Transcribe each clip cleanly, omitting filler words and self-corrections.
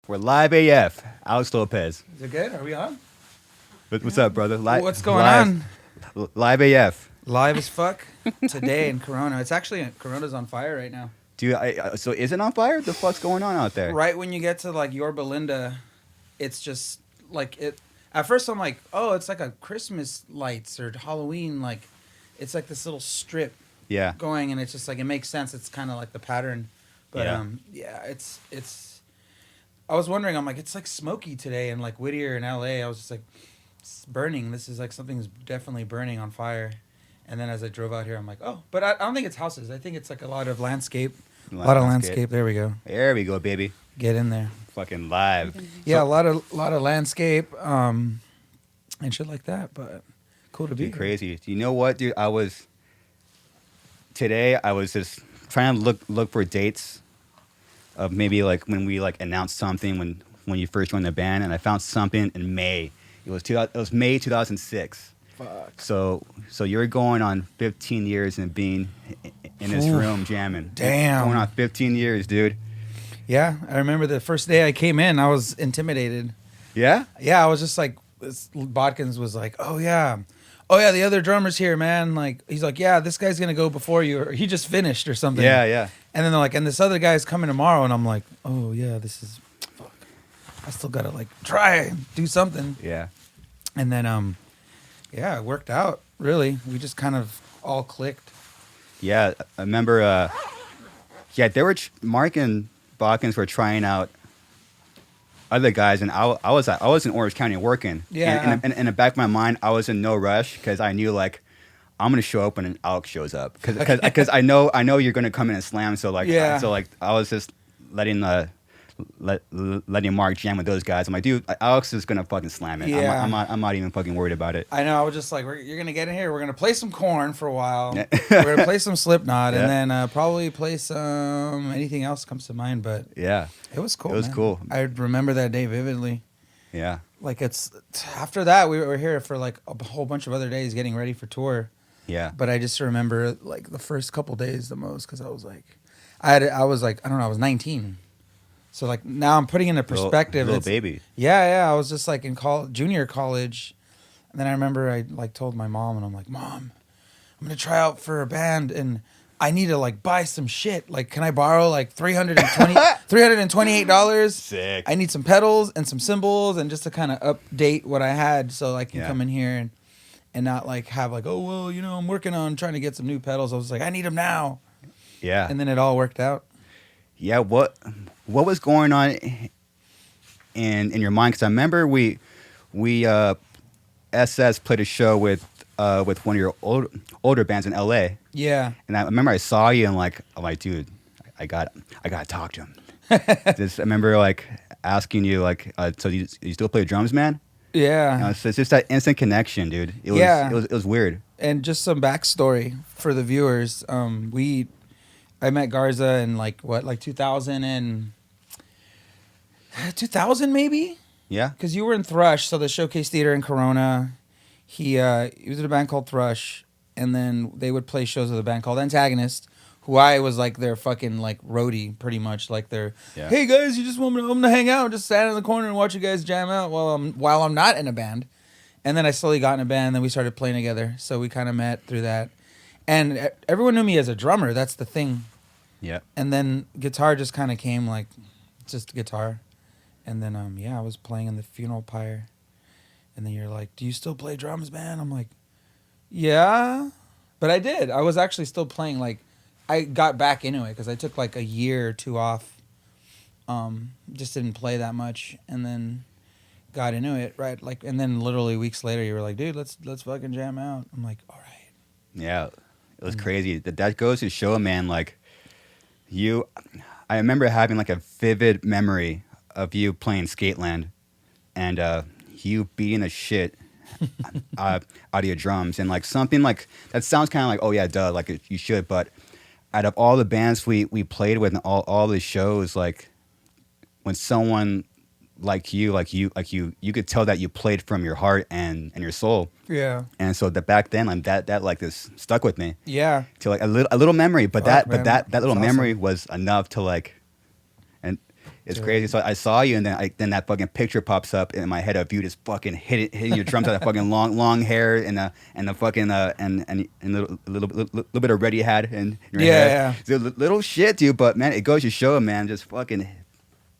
We're live AF. Alex Lopez. Is it good? Are we on? What's up, brother? What's going on? Live AF. Live as fuck today in Corona. It's actually Corona's on fire right now. Dude, so is it on fire? What the fuck's going on out there? Right when you get to like Yorba Linda, it's just like it. At first, I'm like, oh, it's like a Christmas lights or Halloween. Like, it's like this little strip. Yeah. Going, and it's just like it makes sense. It's kind of like the pattern, but yeah, it's. I was wondering. I'm like, it's like smoky today in like Whittier in L.A. I was just like, it's burning. This is like something's definitely burning on fire. And then as I drove out here, I'm like, oh, but I don't think it's houses. I think it's like a lot of landscape. A lot of landscape. There we go. There we go, baby. Get in there. Fucking live. Yeah, a lot of landscape, and shit like that. But cool to be crazy. Do you know what, dude? Today I was just trying to look for dates of maybe like when we like announced something when you first joined the band, and I found something in May. It was May 2006. Fuck. So you're going on 15 years and being in this room jamming. Damn. Going on 15 years, dude. Yeah, I remember the first day I came in, I was intimidated. Yeah? Yeah, I was just like, Bodkins was like, oh yeah, the other drummer's here, man. Like, he's like, yeah, this guy's gonna go before you, or he just finished or something. Yeah, yeah. And then they're like, and this other guy's coming tomorrow, and I'm like, oh yeah, this is, fuck. I still gotta like try and do something. Yeah. And then, yeah, it worked out, really. We just kind of all clicked. Yeah, I remember, they were, Mark and Bodkins were trying out other guys, and I was in Orange County working. Yeah. And in the back of my mind, I was in no rush because I knew like I'm gonna show up when Alex shows up because I know you're gonna come in and slam. So like I was just letting Mark jam with those guys. I'm like, dude, Alex is gonna fucking slam it. Yeah. I'm not even fucking worried about it. I know. I was just like, you're gonna get in here. We're gonna play some Korn for a while. We're gonna play some Slipknot, and then probably play some anything else comes to mind. But yeah, it was cool. It was cool. I remember that day vividly. Yeah. Like it's after that we were here for like a whole bunch of other days getting ready for tour. Yeah. But I just remember like the first couple days the most because I was like, I was 19. So like now I'm putting into perspective. Little baby. Yeah. I was just like in junior college, and then I remember I like told my mom, and I'm like, Mom, I'm gonna try out for a band, and I need to like buy some shit. Like, can I borrow like $328? Sick. I need some pedals and some cymbals, and just to kind of update what I had, so I can come in here and not like have like, oh well, I'm working on trying to get some new pedals. I was like, I need them now. Yeah. And then it all worked out. Yeah, what was going on in your mind? Because I remember we SS played a show with one of your older bands in LA. Yeah. And I remember I saw you and I'm like, dude, I got to talk to him. I remember like asking you like, so you still play drums, man? Yeah. So it's just that instant connection, dude. It was weird. And just some backstory for the viewers. I met Garza in like 2000 maybe? Yeah. Because you were in Thrush, so the Showcase Theater in Corona. He was in a band called Thrush, and then they would play shows with a band called Antagonist, who I was like their fucking like roadie, pretty much. Like their, hey guys, you just want me to hang out, just stand in the corner and watch you guys jam out while I'm not in a band. And then I slowly got in a band, and then we started playing together. So we kind of met through that. And everyone knew me as a drummer. That's the thing. Yeah. And then guitar just kind of came like just guitar. And then, I was playing in the funeral pyre. And then you're like, do you still play drums, man? I'm like, yeah. But I did. I was actually still playing. Like, I got back into it because I took like a year or two off. Just didn't play that much. And then got into it, right? Like, and then literally weeks later, you were like, dude, let's fucking jam out. I'm like, all right. Yeah. It was crazy. That goes to show, man, like, I remember having like a vivid memory of you playing Skateland and you beating the shit out of your drums, and like something like that sounds kind of like, oh yeah, duh, like you should, but out of all the bands we played with and all the shows, like when someone like you could tell that you played from your heart and your soul. Yeah. And so back then, like that like this stuck with me. Yeah. To like a little memory, but that little That's memory was enough to like, and It's crazy. So I saw you, and then that fucking picture pops up in my head of you just fucking hitting your drums with that fucking long hair and the fucking and little bit of red you had in your hair. Yeah. So little shit, dude. But man, it goes to show, man, just fucking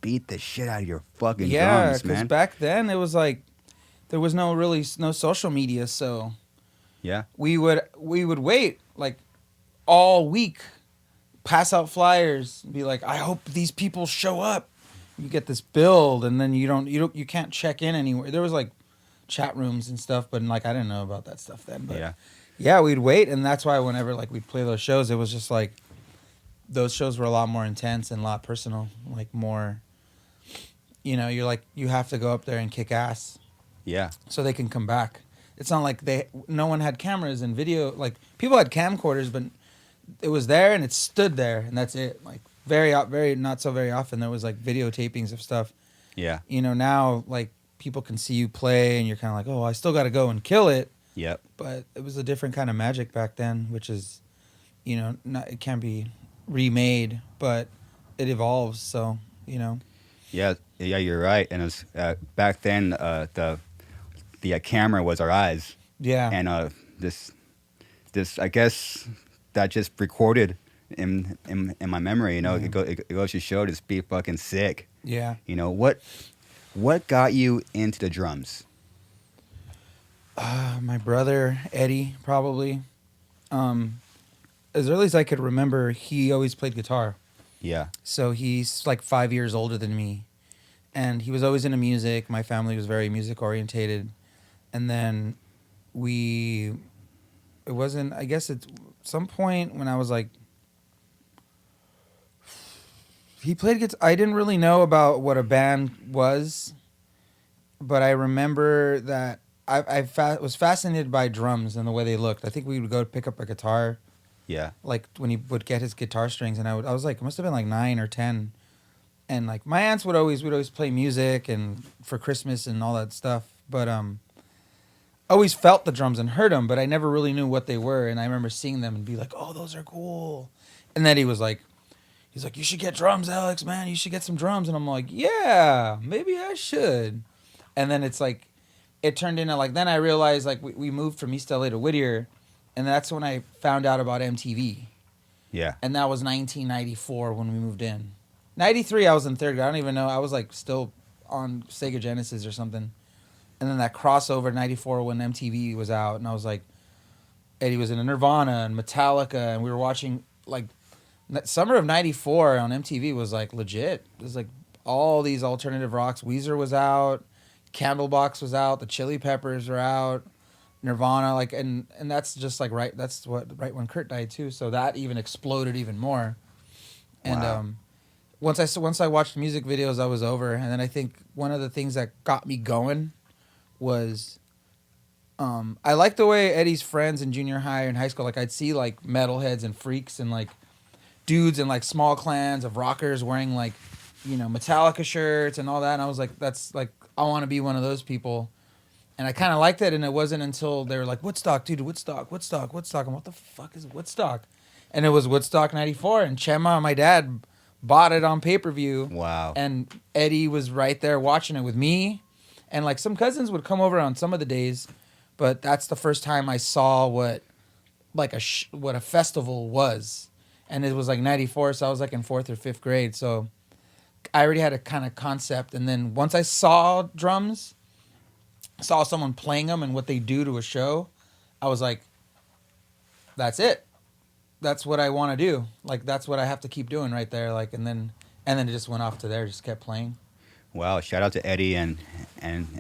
beat the shit out of your fucking drums, man. Back then it was like there was no social media, so Yeah. we would wait like all week, pass out flyers, be like, I hope these people show up. You get this build, and then you can't check in anywhere. There was like chat rooms and stuff, but like I didn't know about that stuff then. But yeah, we'd wait, and that's why whenever like we'd play those shows, it was just like those shows were a lot more intense and a lot personal, like more. You're like you have to go up there and kick ass. Yeah. So they can come back. It's not like no one had cameras and video. Like people had camcorders, but it was there and it stood there, and that's it. Like very not so very often there was like videotapings of stuff. Yeah. Now like people can see you play and you're kind of like, oh, I still got to go and kill it. Yep. But it was a different kind of magic back then, which is, it can't be remade, but it evolves. So, Yeah, you're right. And it was back then the camera was our eyes. Yeah. And this I guess that just recorded in my memory. It goes to show just be fucking sick. Yeah. What got you into the drums? My brother Eddie, probably. As early as I could remember, he always played guitar. Yeah. So he's like 5 years older than me, and he was always into music. My family was very music orientated, and then I guess at some point when I was like, he played guitar. I didn't really know about what a band was, but I remember that I was fascinated by drums and the way they looked. I think we would go pick up a guitar. Yeah. Like when he would get his guitar strings, and I was like, it must have been like 9 or 10, and like my aunts would always play music and for Christmas and all that stuff. But always felt the drums and heard them, but I never really knew what they were. And I remember seeing them and be like, oh, those are cool. And then he's like, you should get drums, Alex, man. You should get some drums. And I'm like, yeah, maybe I should. And then it's like, it turned into like, then I realized like we moved from East LA to Whittier, and that's when I found out about MTV. Yeah. And that was 1994 when we moved in. 93, I was in third grade. I don't even know. I was like still on Sega Genesis or something. And then that crossover 94 when MTV was out, and I was like, Eddie was in Nirvana and Metallica, and we were watching like summer of 94 on MTV was like legit. It was like all these alternative rocks. Weezer was out, Candlebox was out, the Chili Peppers were out, Nirvana, like, and that's just like right when Kurt died too. So that even exploded even more. And Wow. once I watched music videos, I was over. And then I think one of the things that got me going was I liked the way Eddie's friends in junior high and high school, like I'd see like metalheads and freaks and like dudes in like small clans of rockers wearing like, Metallica shirts and all that. And I was like, that's like, I want to be one of those people. And I kind of liked it. And it wasn't until they were like, Woodstock, dude, Woodstock. And what the fuck is Woodstock? And it was Woodstock 94. And Chema, my dad, bought it on pay-per-view. Wow. And Eddie was right there watching it with me. And like some cousins would come over on some of the days. But that's the first time I saw what a festival was. And it was like 94. So I was like in 4th or 5th grade. So I already had a kind of concept. And then once I saw drums, saw someone playing them and what they do to a show, I was like, that's it. That's what I want to do. Like, that's what I have to keep doing right there. Like, and then it just went off to there, just kept playing. Wow, shout out to Eddie and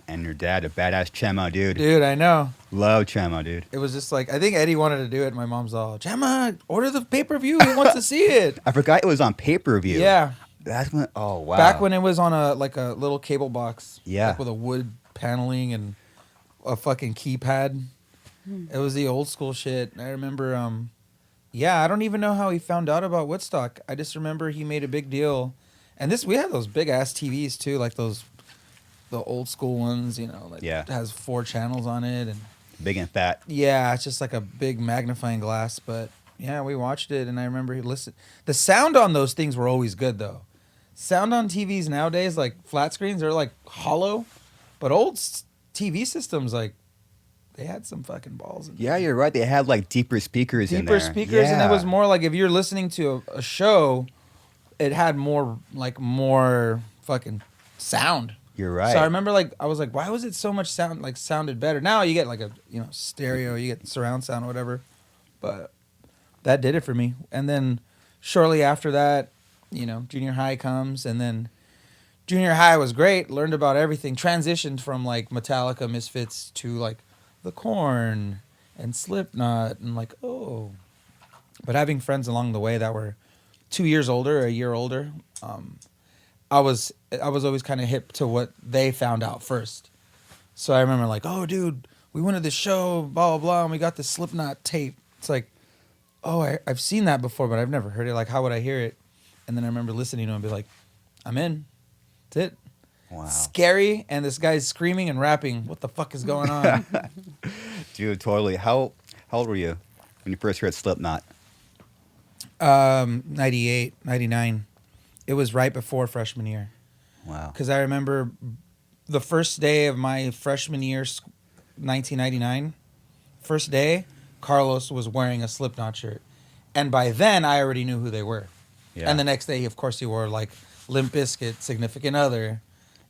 your dad, a badass Chemo, dude. Dude, I know. Love Chemo, dude. It was just like, I think Eddie wanted to do it. My mom's all, Chema, order the pay-per-view. He wants to see it. I forgot it was on pay-per-view. Yeah. That's when, oh, wow. Back when it was on a little cable box. Yeah. Like with a wood paneling and a fucking keypad. It was the old school shit. I remember, I don't even know how he found out about Woodstock. I just remember he made a big deal. And we had those big ass TVs too, like the old school ones, that has 4 channels on it and big and fat. Yeah, it's just like a big magnifying glass. But yeah, we watched it, and I remember he listened. The sound on those things were always good though. sound on TVs nowadays, like flat screens, they're like hollow, but old TV systems, like they had some fucking balls in Yeah, there. you're right. They had like deeper speakers in Deeper there. speakers, and it Yeah. was more like if you're listening to a show, it had more fucking sound. You're right. So I remember I was like, why was it so much sound, like sounded better? Now you get like a, stereo, you get surround sound or whatever. But that did it for me. And then shortly after that, junior high comes, and then junior high was great, learned about everything, transitioned from like Metallica, Misfits to like the Korn and Slipknot and like, oh. But having friends along the way that were 2 years older, a year older, I was always kind of hip to what they found out first. So I remember like, oh, dude, we went to this show, blah, blah, blah, and we got this Slipknot tape. It's like, oh, I've seen that before, but I've never heard it. Like, how would I hear it? And then I remember listening to it and be like, I'm in. That's it. Wow. Scary, and this guy's screaming and rapping. What the fuck is going on? Dude, totally. How old were you when you first heard Slipknot? 98, 99. It was right before freshman year. Wow. Because I remember the first day of my freshman year, 1999, first day, Carlos was wearing a Slipknot shirt. And by then, I already knew who they were. Yeah. And the next day, of course, he wore like Limp Bizkit, Significant Other.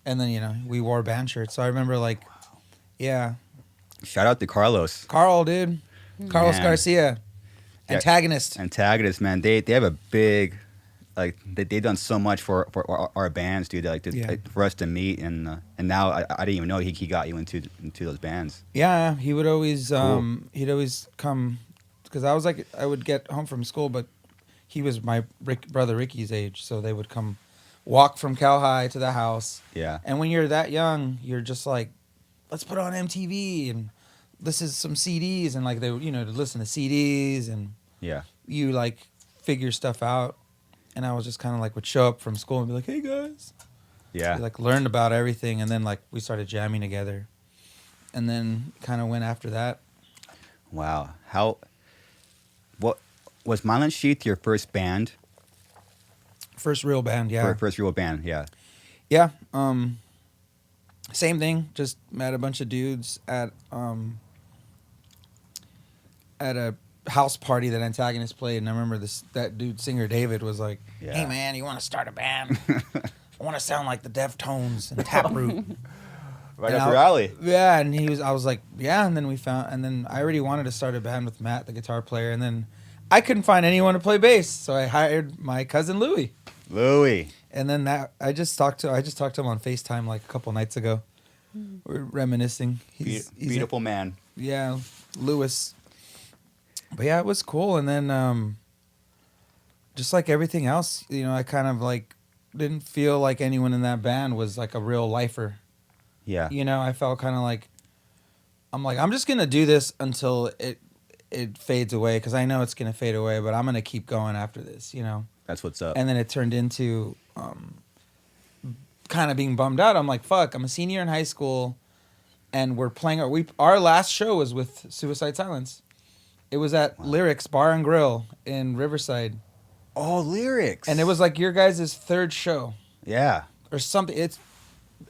And then, we wore band shirts. So I remember yeah. Shout out to Carlos. Carl, dude. Carlos Man. Garcia. Antagonist. Antagonist, man. They have a big, like they've done so much for our bands, dude. For us to meet, and now I didn't even know he got you into those bands. Yeah, he would always Cool. he'd always come, because I would get home from school, but he was my brother Ricky's age, so they would come walk from Cal High to the house. Yeah. And when you're that young, you're just like, let's put on MTV and this is some CDs, and like they would, to listen to CDs, and Yeah. you like figure stuff out. And I was just kind of like would show up from school and be like, hey guys. Yeah. We like learned about everything, and then like we started jamming together, and then kind of went after that. Wow. What was Mylan Sheath your first band? First real band, yeah. First real band, yeah. Yeah. Same thing. Just met a bunch of dudes at a house party that Antagonist played, and I remember that dude singer David was like, Yeah. "Hey man, you want to start a band? I want to sound like the Deftones and Taproot." Right And up your alley. Yeah, and I was like, yeah, and then I already wanted to start a band with Matt, the guitar player, and then I couldn't find anyone to play bass, so I hired my cousin Louie. Louie. And then I just talked to him on FaceTime like a couple nights ago. We're reminiscing. He's Beautiful man. Yeah, Lewis. But yeah, it was cool. And then just like everything else, I kind of like didn't feel like anyone in that band was like a real lifer. Yeah. I felt kind of like I'm just gonna do this until it fades away, because I know it's gonna fade away, but I'm gonna keep going after this. That's what's up. And then it turned into kind of being bummed out. I'm like, fuck, I'm a senior in high school, and we're playing our last show was with Suicide Silence. It was at Lyrics Bar and Grill in Riverside. Oh, Lyrics. And it was like your guys' third show Yeah. or something.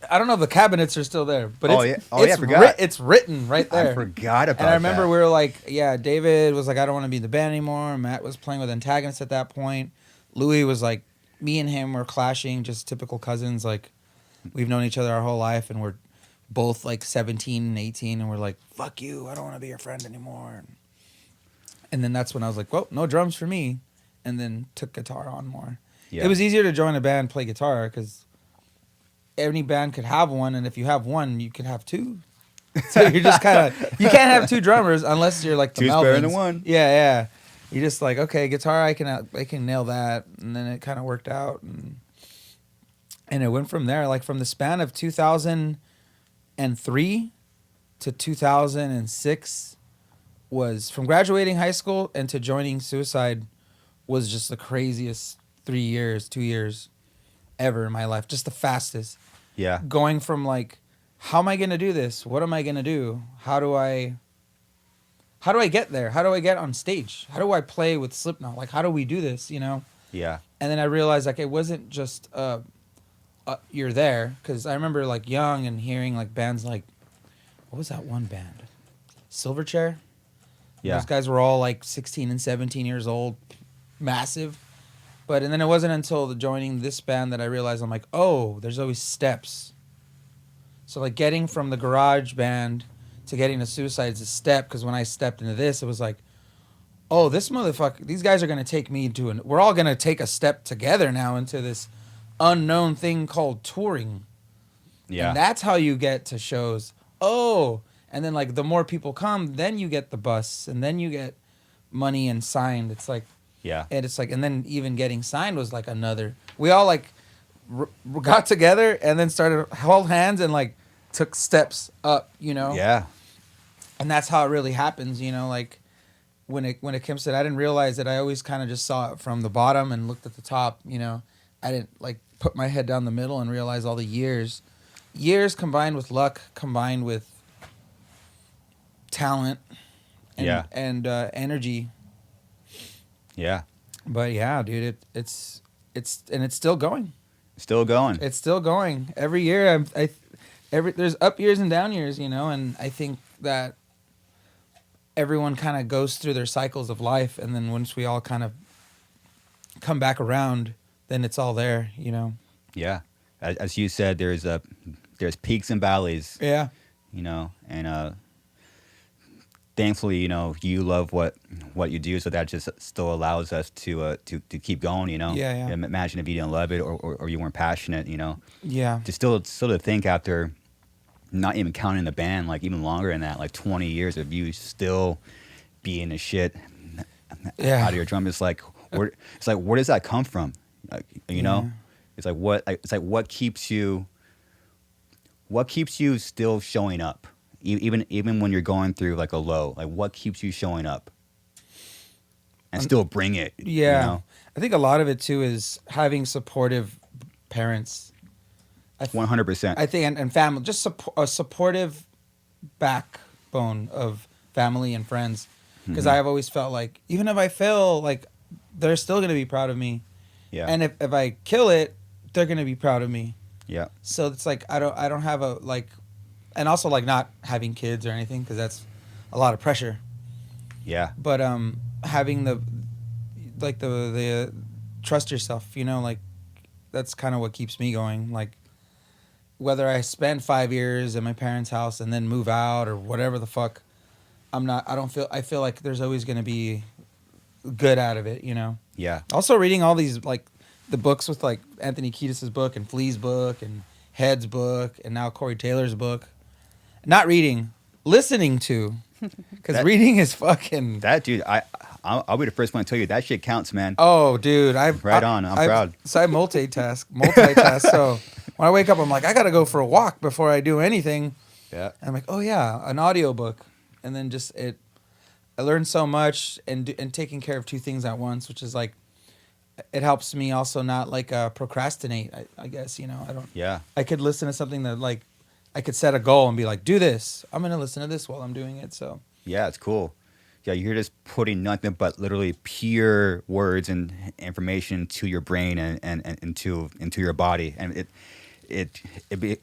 I don't know if the cabinets are still there, but I forgot. It's written right there. I forgot about that. And I remember we were like, yeah, David was like, I don't want to be in the band anymore. Matt was playing with Antagonist at that point. Louis was like, me and him were clashing, just typical cousins. Like, we've known each other our whole life, and we're both like 17 and 18, and we're like, fuck you, I don't want to be your friend anymore. And then that's when I was like, well, no drums for me, and then took guitar on more. Yeah. It was easier to join a band, play guitar, because any band could have one, and if you have one, you could have two. So you're just kind of, you can't have two drummers unless you're like the Two's Melvins. better than one. Yeah. You're just like, okay, guitar, I can nail that, and then it kind of worked out, and it went from there. Like from the span of 2003 to 2006 was from graduating high school and to joining Suicide was just the craziest 2 years ever in my life. Just the fastest. Yeah. Going from like, how am I going to do this? What am I going to do? How do I get there? How do I get on stage? How do I play with Slipknot? Like, how do we do this? Yeah. And then I realized like it wasn't just you're there, because I remember like young and hearing like bands like, what was that one band? Silverchair. Yeah. Those guys were all like 16 and 17 years old, massive. And then it wasn't until joining this band that I realized I'm like, oh, there's always steps. So like getting from the garage band to getting to Suicide is a step, because when I stepped into this, it was like, oh, this motherfucker, these guys are going to take me to we're all going to take a step together now into this unknown thing called touring. Yeah. And that's how you get to shows. Oh, and then like the more people come, then you get the bus, and then you get money and signed. It's like, Yeah. and it's like, and then even getting signed was like another. We all like got together and then started held hands and like took steps up, you know. Yeah. And that's how it really happens, you know. Like when it comes to it, I didn't realize that. I always kind of just saw it from the bottom and looked at the top, you know. I didn't like put my head down the middle and realize all the years combined with luck, combined with talent, and energy. Yeah. But yeah, dude, it's still going. Still going. It's still going. Every year, there's up years and down years, you know, and I think that everyone kind of goes through their cycles of life, and then once we all kind of come back around, then it's all there, you know. Yeah. As you said, there's peaks and valleys. Yeah. You know, and thankfully, you know, you love what you do, so that just still allows us to keep going, you know. Yeah, yeah. Imagine if you didn't love it or you weren't passionate, you know. Yeah. To still to think after not even counting the band, like even longer than that, like 20 years of you still being the shit out of your drum. It's like where does that come from? You know? It's like what keeps you still showing up? Even when you're going through like a low, like what keeps you showing up and still bring it? Yeah, you know? I think a lot of it too is having supportive parents. 100%. I think and family, just a supportive backbone of family and friends. Because I've always felt like even if I fail, like they're still gonna be proud of me. Yeah. And if I kill it, they're gonna be proud of me. Yeah. So it's like I don't have a like. And also, like, not having kids or anything, because that's a lot of pressure. Yeah. But having the trust yourself, you know, like, that's kind of what keeps me going. Like, whether I spend 5 years at my parents' house and then move out or whatever the fuck, I feel like there's always going to be good out of it, you know? Yeah. Also reading all these, like, the books with, like, Anthony Kiedis' book and Flea's book and Head's book and now Corey Taylor's book. Not reading, listening to, because reading is fucking. That dude, I'll be the first one to tell you that shit counts, man. Oh, dude, I'm proud. So I multitask. So when I wake up, I'm like, I gotta go for a walk before I do anything. Yeah. And I'm like, oh yeah, an audiobook, and then I learned so much and taking care of two things at once, which is like, it helps me also not like procrastinate. I guess, you know, I don't. Yeah. I could listen to something that like. I could set a goal and be like, do this. I'm going to listen to this while I'm doing it. So yeah, it's cool. Yeah, you're just putting nothing but literally pure words and information to your brain and into your body, and it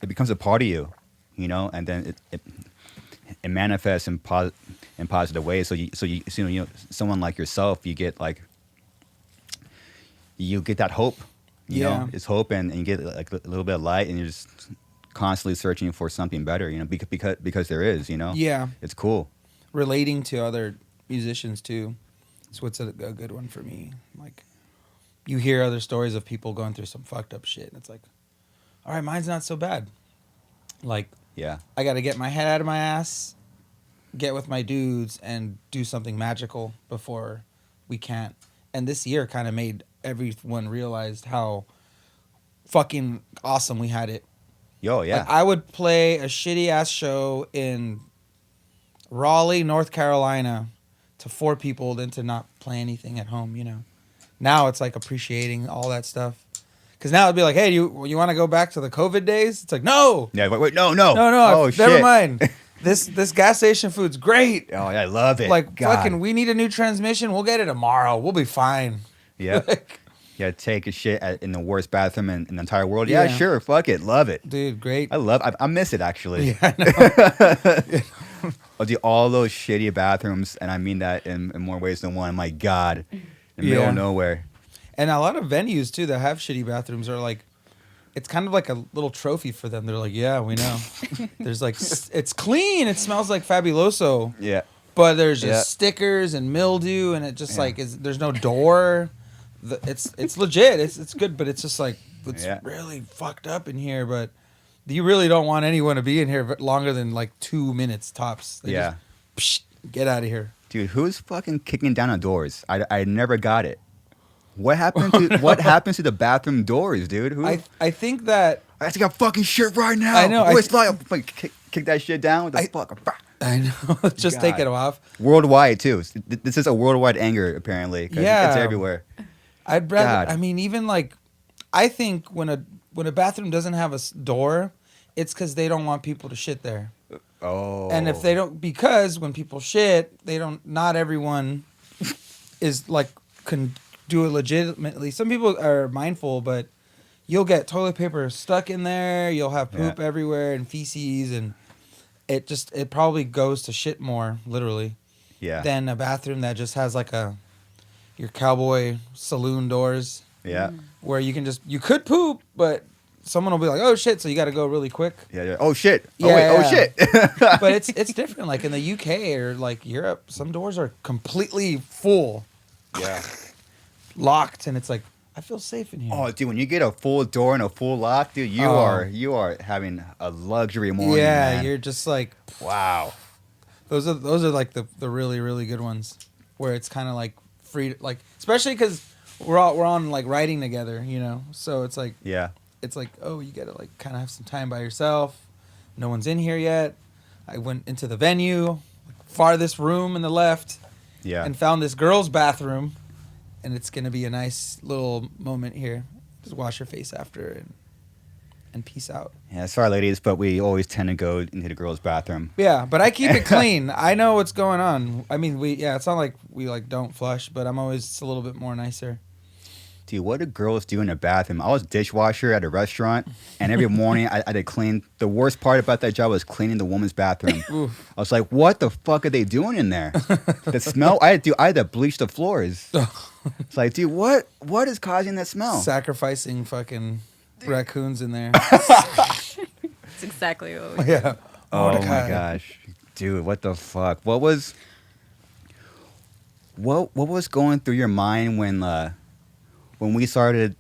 becomes a part of you, you know, and then it manifests in positive ways. So you know, someone like yourself, you get that hope, you know, it's hope, and you get like a little bit of light, and you're just constantly searching for something better, you know, because there is, you know. Yeah, it's cool. Relating to other musicians too, it's what's a good one for me. Like, you hear other stories of people going through some fucked up shit, and it's like, all right, mine's not so bad. Like, yeah, I got to get my head out of my ass, get with my dudes, and do something magical before we can't. And this year kind of made everyone realize how fucking awesome we had it. Yo, yeah. Like, I would play a shitty ass show in Raleigh, North Carolina, to 4 people, than to not play anything at home, you know. Now it's like appreciating all that stuff. Because now it'd be like, hey, you want to go back to the COVID days? It's like, no. Yeah, wait, no. Oh, never mind. This gas station food's great. Oh, yeah, I love it. Like, God. fucking, we need a new transmission. We'll get it tomorrow. We'll be fine. Yeah. Yeah, take a shit in the worst bathroom in the entire world. Yeah, sure, fuck it, love it, dude. Great. I miss it actually. Yeah, I know. I'll do all those shitty bathrooms, and I mean that in more ways than one. My God, in the middle of nowhere. And a lot of venues too that have shitty bathrooms are like, it's kind of like a little trophy for them. They're like, yeah, we know. There's like, it's clean. It smells like Fabuloso. Yeah. But there's just stickers and mildew, and it just like there's no door. It's legit. It's good, but it's just like it's really fucked up in here. But you really don't want anyone to be in here longer than like 2 minutes tops. They just, get out of here, dude. Who's fucking kicking down the doors? I never got it. What happened to what happens to the bathroom doors, dude? I think that I have to get fucking shit right now. I know. Kick that shit down with the fuck. I know. Just take it off. Worldwide too. This is a worldwide anger apparently. Yeah, it's everywhere. I'd rather. I mean, even like, I think when a bathroom doesn't have a door, it's because they don't want people to shit there. Oh. And if they don't, because when people shit, they don't. Not everyone is like can do it legitimately. Some people are mindful, but you'll get toilet paper stuck in there. You'll have poop everywhere and feces, and it probably goes to shit more literally. Yeah. Than a bathroom that just has like your cowboy saloon doors. Yeah. Where you could poop, but someone will be like, "Oh shit!" So you got to go really quick. Yeah. Oh shit. Yeah, oh wait. Oh shit. But it's different. Like in the UK or like Europe, some doors are completely full. Yeah. Locked, and it's like I feel safe in here. Oh, dude, when you get a full door and a full lock, dude, you are having a luxury morning. Yeah, man. you're just like, wow. Those are like the really really good ones, where it's kind of like free, like especially because we're on like writing together, you know. So it's like it's like, oh, you gotta like kind of have some time by yourself. No one's in here yet. I went into the venue, farthest room in the left, and found this girl's bathroom. And it's going to be a nice little moment here. Just wash your face after and peace out. Yeah, sorry, ladies, but we always tend to go into the girls' bathroom. Yeah, but I keep it clean. I know what's going on. I mean, it's not like we like don't flush, but I'm always a little bit more nicer. Dude, what do girls do in the bathroom? I was dishwasher at a restaurant, and every morning I had to clean. The worst part about that job was cleaning the woman's bathroom. I was like, what the fuck are they doing in there? The smell, I had to bleach the floors. It's like, dude, what is causing that smell? Sacrificing fucking raccoons in there. That's exactly what we do. Yeah. Oh my gosh. Dude, what the fuck? What was going through your mind when we started,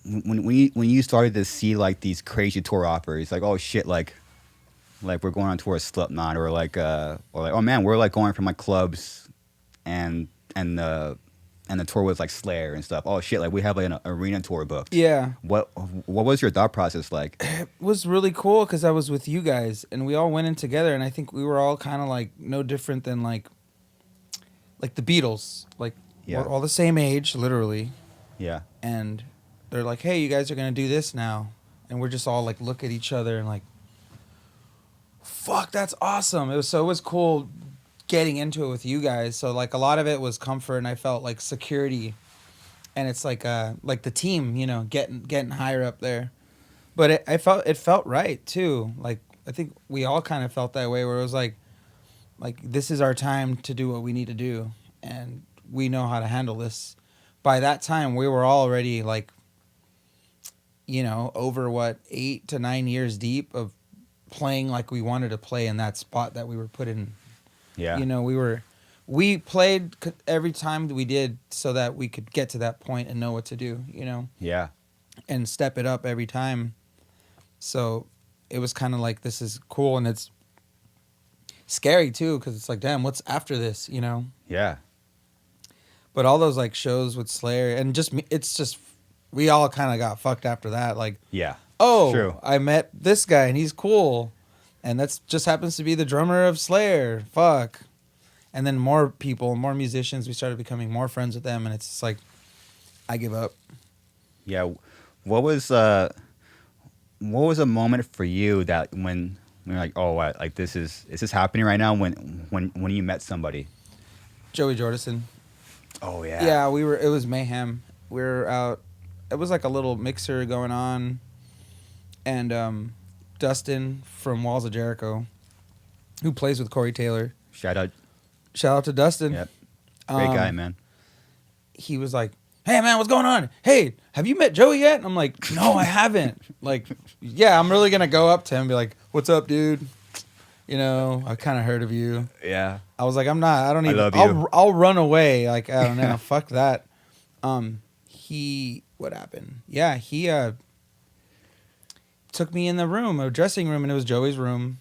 when you started to see like these crazy tour offers, like, oh shit, like we're going on tour with Slipknot, or like oh man, we're like going from like clubs and the tour was like Slayer and stuff. Oh shit, like we have like an arena tour booked. Yeah. What was your thought process like? It was really cool because I was with you guys and we all went in together, and I think we were all kind of like no different than like the Beatles, like. Yeah. We're all the same age, literally. Yeah. And they're like, hey, you guys are going to do this now. And we're just all like, look at each other and like, fuck, that's awesome. It was cool getting into it with you guys. So like a lot of it was comfort, and I felt like security. And it's like the team, you know, getting higher up there. But it felt right too. Like I think we all kind of felt that way, where it was like this is our time to do what we need to do. And we know how to handle this. By that time, we were already like, you know, over 8 to 9 years deep of playing like we wanted to play in that spot that we were put in. Yeah. You know, we played every time we did so that we could get to that point and know what to do, you know? Yeah. And step it up every time. So it was kind of like, this is cool, and it's scary too, because it's like, damn, what's after this, you know? Yeah. But all those like shows with Slayer and it's just we all kind of got fucked after that. Like, yeah, oh, true. I met this guy and he's cool, and that's just happens to be the drummer of Slayer. Fuck. And then more people, more musicians, we started becoming more friends with them, and it's just like, I give up. Yeah, what was a moment for you that when you're like, oh, like is this happening right now? When you met somebody? Joey Jordison. Oh yeah. Yeah, we were. It was mayhem. We were out. It was like a little mixer going on, and Dustin from Walls of Jericho, who plays with Corey Taylor. Shout out. Shout out to Dustin. Yep. Great guy, man. He was like, "Hey man, what's going on? Hey, have you met Joey yet?" And I'm like, "No, I haven't." Like, yeah, I'm really gonna go up to him and be like, "What's up, dude? You know, I kind of heard of you." Yeah. I was like, "I'm not. I don't even. love you. I'll run away. Like, I don't know. Fuck that." What happened? Yeah, he took me in the room, a dressing room, and it was Joey's room,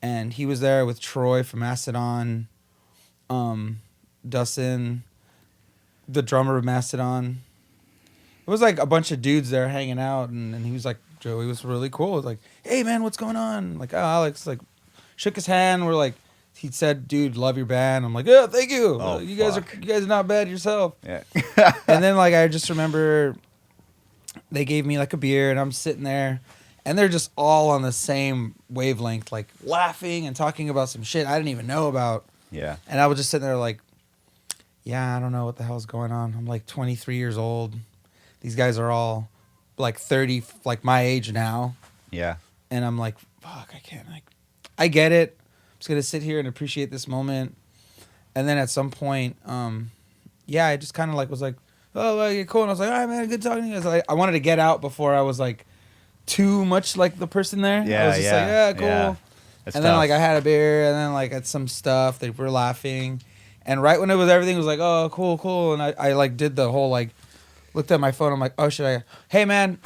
and he was there with Troy from Mastodon, Dustin, the drummer of Mastodon. It was like a bunch of dudes there hanging out, and he was like, Joey was really cool. It was like, "Hey man, what's going on?" Like, oh, Alex, like, shook his hand. We're like, he said, "Dude, love your band." I'm like, "Yeah, thank you. Oh, you guys are not bad yourself." Yeah. And then like I just remember they gave me like a beer, and I'm sitting there, and they're just all on the same wavelength, like laughing and talking about some shit I didn't even know about. Yeah. And I was just sitting there like, yeah, I don't know what the hell's going on. I'm like 23 years old. These guys are all like 30, like my age now. Yeah. And I'm like, fuck, I can't. Like, I get it. I'm just gonna sit here and appreciate this moment. And then at some point, yeah, I just kind of like was like, "Oh, well, you're cool." And I was like, "All right, man, good talking to you." I wanted to get out before I was like too much like the person there. Yeah, I was just like, "Yeah, cool." yeah. That's And then tough. like I had a beer, and then like at some stuff they were laughing, and right when it was everything was like, "Oh, cool," and I like did the whole like looked at my phone. I'm like, "Oh, should I? Hey, man,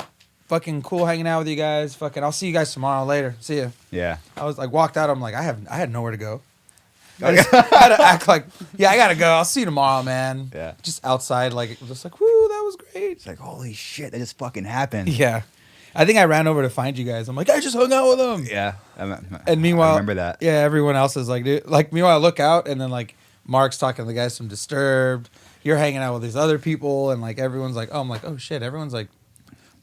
fucking cool hanging out with you guys. Fucking, I'll see you guys tomorrow. Later. See ya." Yeah. I was like, walked out. I'm like, I had nowhere to go. I had to act like, yeah, I gotta go. I'll see you tomorrow, man. Yeah. Just outside, like, just like, whoo, that was great. It's like, holy shit, that just fucking happened. Yeah. I think I ran over to find you guys. I'm like, I just hung out with them. Yeah. And meanwhile, I remember that. Yeah, everyone else is like, dude, like, meanwhile, I look out, and then like Mark's talking to the guys from Disturbed. You're hanging out with these other people, and like everyone's like, oh, I'm like, oh shit. Everyone's like,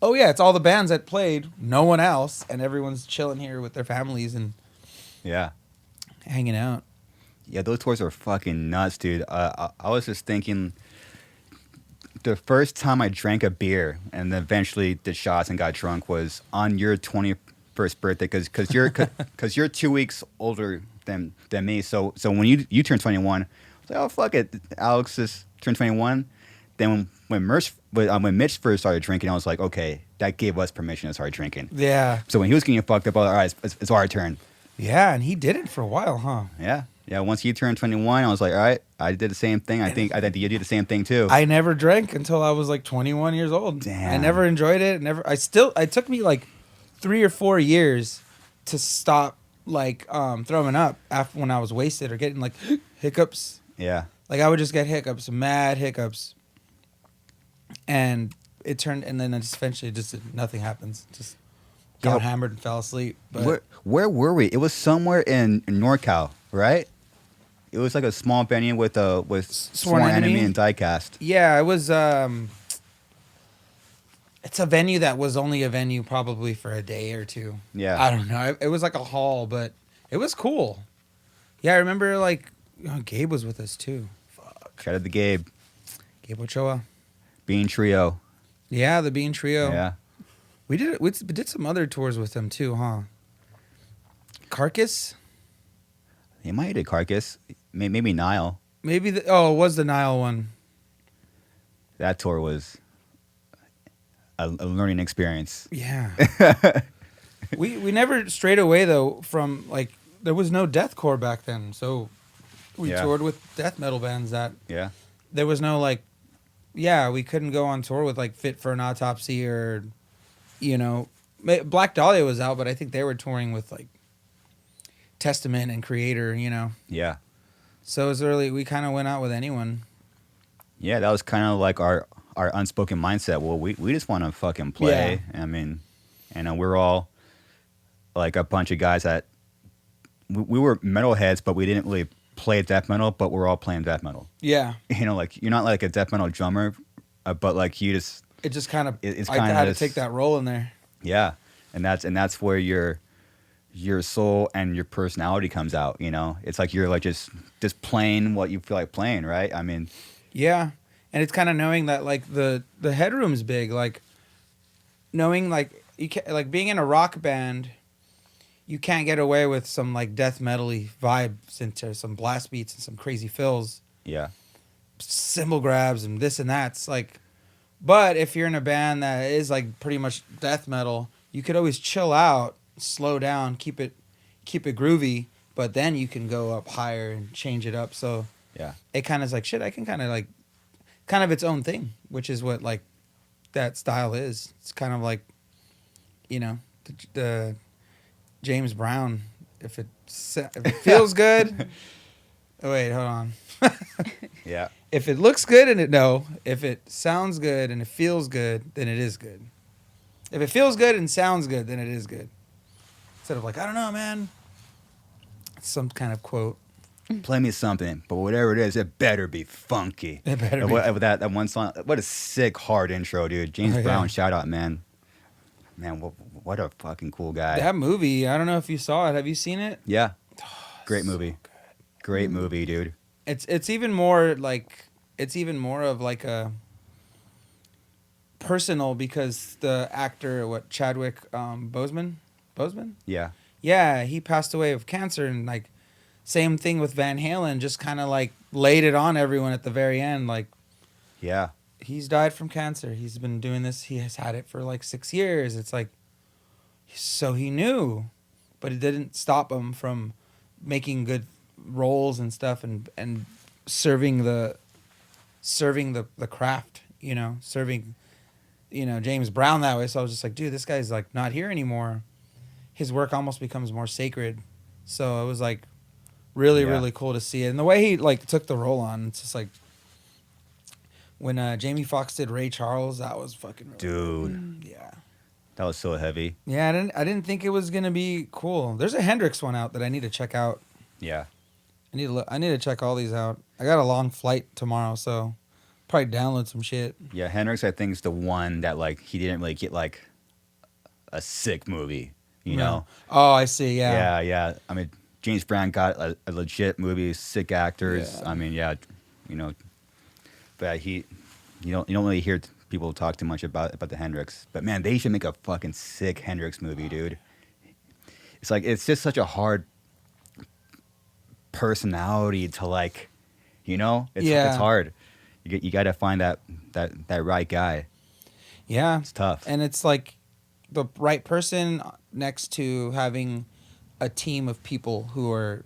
oh yeah, it's all the bands that played, no one else, and everyone's chilling here with their families and Yeah. hanging out. Yeah, those tours are fucking nuts, dude. I was just thinking, the first time I drank a beer and then eventually did shots and got drunk was on your 21st birthday, because you're 2 weeks older than me. So when you turned 21, I was like, oh fuck it, Alex just turned 21. Then when Mitch first started drinking, I was like, okay, that gave us permission to start drinking. Yeah. So when he was getting fucked up, I was like, all right, it's our turn. Yeah, and he did it for a while, huh? Yeah. Yeah, once you turned 21, I was like, all right, I did the same thing. I think you did the same thing too. I never drank until I was like 21 years old. Damn. I never enjoyed it. It took me like 3 or 4 years to stop like throwing up after when I was wasted or getting like hiccups. Yeah. Like I would just get hiccups, mad hiccups. And then I just eventually nothing happens. Just got hammered and fell asleep. But Where were we? It was somewhere in NorCal, right? It was like a small venue with Sworn Enemy and Diecast. yeah, it was it's a venue that was only a venue probably for a day or two. Yeah. I don't know. It was like a hall, but it was cool. Yeah, I remember like Gabe was with us too. Fuck. Shout out to Gabe. Gabe Ochoa. Bean Trio. Yeah, the Bean Trio. Yeah. We did some other tours with them too, huh? Carcass? He might have did Carcass. Maybe Nile. Maybe it was the Nile one. That tour was a learning experience. Yeah. we never strayed away though from like there was no deathcore back then, so we toured with death metal bands that Yeah. there was no like we couldn't go on tour with like Fit for an Autopsy or Black Dahlia was out, but I think they were touring with like Testament and Creator, Yeah. So it was early. We kind of went out with anyone. Yeah, that was kind of like our unspoken mindset. Well, we just want to fucking play. Yeah. I mean, we're all like a bunch of guys that we were metalheads, but we didn't really play death metal, but we're all playing death metal. Yeah. Like you're not like a death metal drummer, but like you just It just kind of it's I kind had of to take that role in there. Yeah, and that's where your soul and your personality comes out. It's like you're like just playing what you feel like playing, right? I mean, Yeah, and it's kind of knowing that like the headroom's big, like knowing like you can like being in a rock band, you can't get away with some like death metal-y vibes into some blast beats and some crazy fills, Yeah. cymbal grabs and this and that's like. But if you're in a band that is like pretty much death metal, you could always chill out, slow down, keep it groovy, but then you can go up higher and change it up. So Yeah. it kind of is like shit. I can kind of like kind of its own thing, which is what like that style is. It's kind of like, you know, the James Brown. If it feels good. Oh wait, hold on. Yeah. If it looks good if it sounds good and it feels good, then it is good. If it feels good and sounds good, then it is good. Instead of like, I don't know, man. Some kind of quote. Play me something, but whatever it is, it better be funky. It better be. With that one song, what a sick, hard intro, dude. James Brown, shout out, man. Man, what a fucking cool guy. That movie, I don't know if you saw it. Have you seen it? Yeah. Oh, Great movie. So Great movie, dude. it's even more like it's even more of like a personal because the actor Chadwick Boseman. Yeah. He passed away of cancer and like same thing with Van Halen, just kind of like laid it on everyone at the very end. Like, Yeah. he's died from cancer. He's been doing this. He has had it for like 6 years. It's like, so he knew, but it didn't stop him from making good roles and stuff and serving the craft, you know, serving, you know, James Brown that way. So I was just like, dude, this guy's like not here anymore. His work almost becomes more sacred. So it was like really cool to see it. And the way he like took the role on, it's just like when Jamie Foxx did Ray Charles, that was fucking Dude. yeah. That was so heavy. Yeah, I didn't think it was gonna be cool. There's a Hendrix one out that I need to check out. Yeah. I need to check all these out. I got a long flight tomorrow, so probably download some shit. Yeah, Hendrix, I think, is the one that, like, he didn't really get, like, a sick movie, you know? Oh, I see, yeah. Yeah. I mean, James Brown got a legit movie, sick actors. Yeah. I mean, yeah, you know. But you don't really hear people talk too much about the Hendrix. But, man, they should make a fucking sick Hendrix movie, dude. It's like, it's just such a hard personality to, like, you know? It's hard. You got to find that right guy. Yeah. It's tough. And it's like the right person next to having a team of people who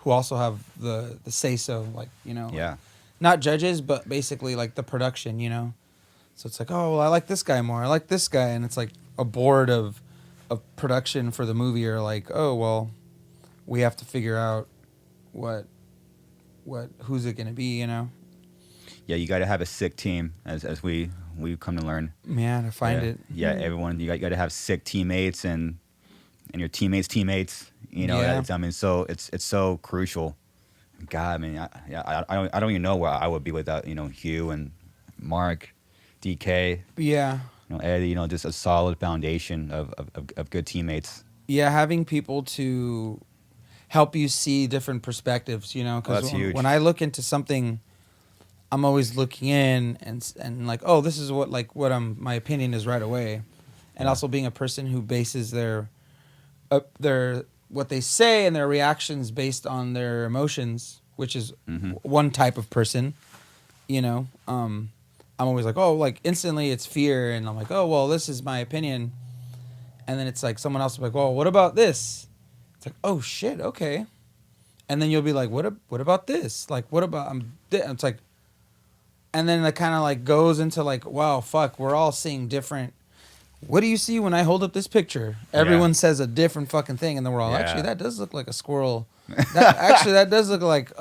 also have the say so, like, you know. Yeah. Not judges, but basically like the production, you know. So it's like, oh, well, I like this guy more. I like this guy, and it's like a board of production for the movie are like, oh, well, we have to figure out who's it going to be, you know. Yeah, you got to have a sick team, as we come to learn. Yeah, to find it. Yeah, everyone, you got to have sick teammates and your teammates, you know. Yeah. I mean, so it's so crucial. God, I mean, I don't even know where I would be without, you know, Hugh and Mark, DK, Yeah. you know, Eddie, you know, just a solid foundation of good teammates. Yeah, having people to help you see different perspectives, you know, because that's huge. when I look into something, I'm always looking in and like, oh, this is what my opinion is right away, and also being a person who bases their what they say and their reactions based on their emotions, which is one type of person, you know. I'm always like, oh, like instantly it's fear, and I'm like, oh, well, this is my opinion, and then it's like someone else will be like, well, what about this? It's like, oh shit, okay, and then you'll be like, what about this? Like, what about it's like, and then it kind of like goes into like, wow, fuck, we're all seeing different. What do you see when I hold up this picture? Everyone says a different fucking thing, and then we're all, actually, that does look like a squirrel. That does look like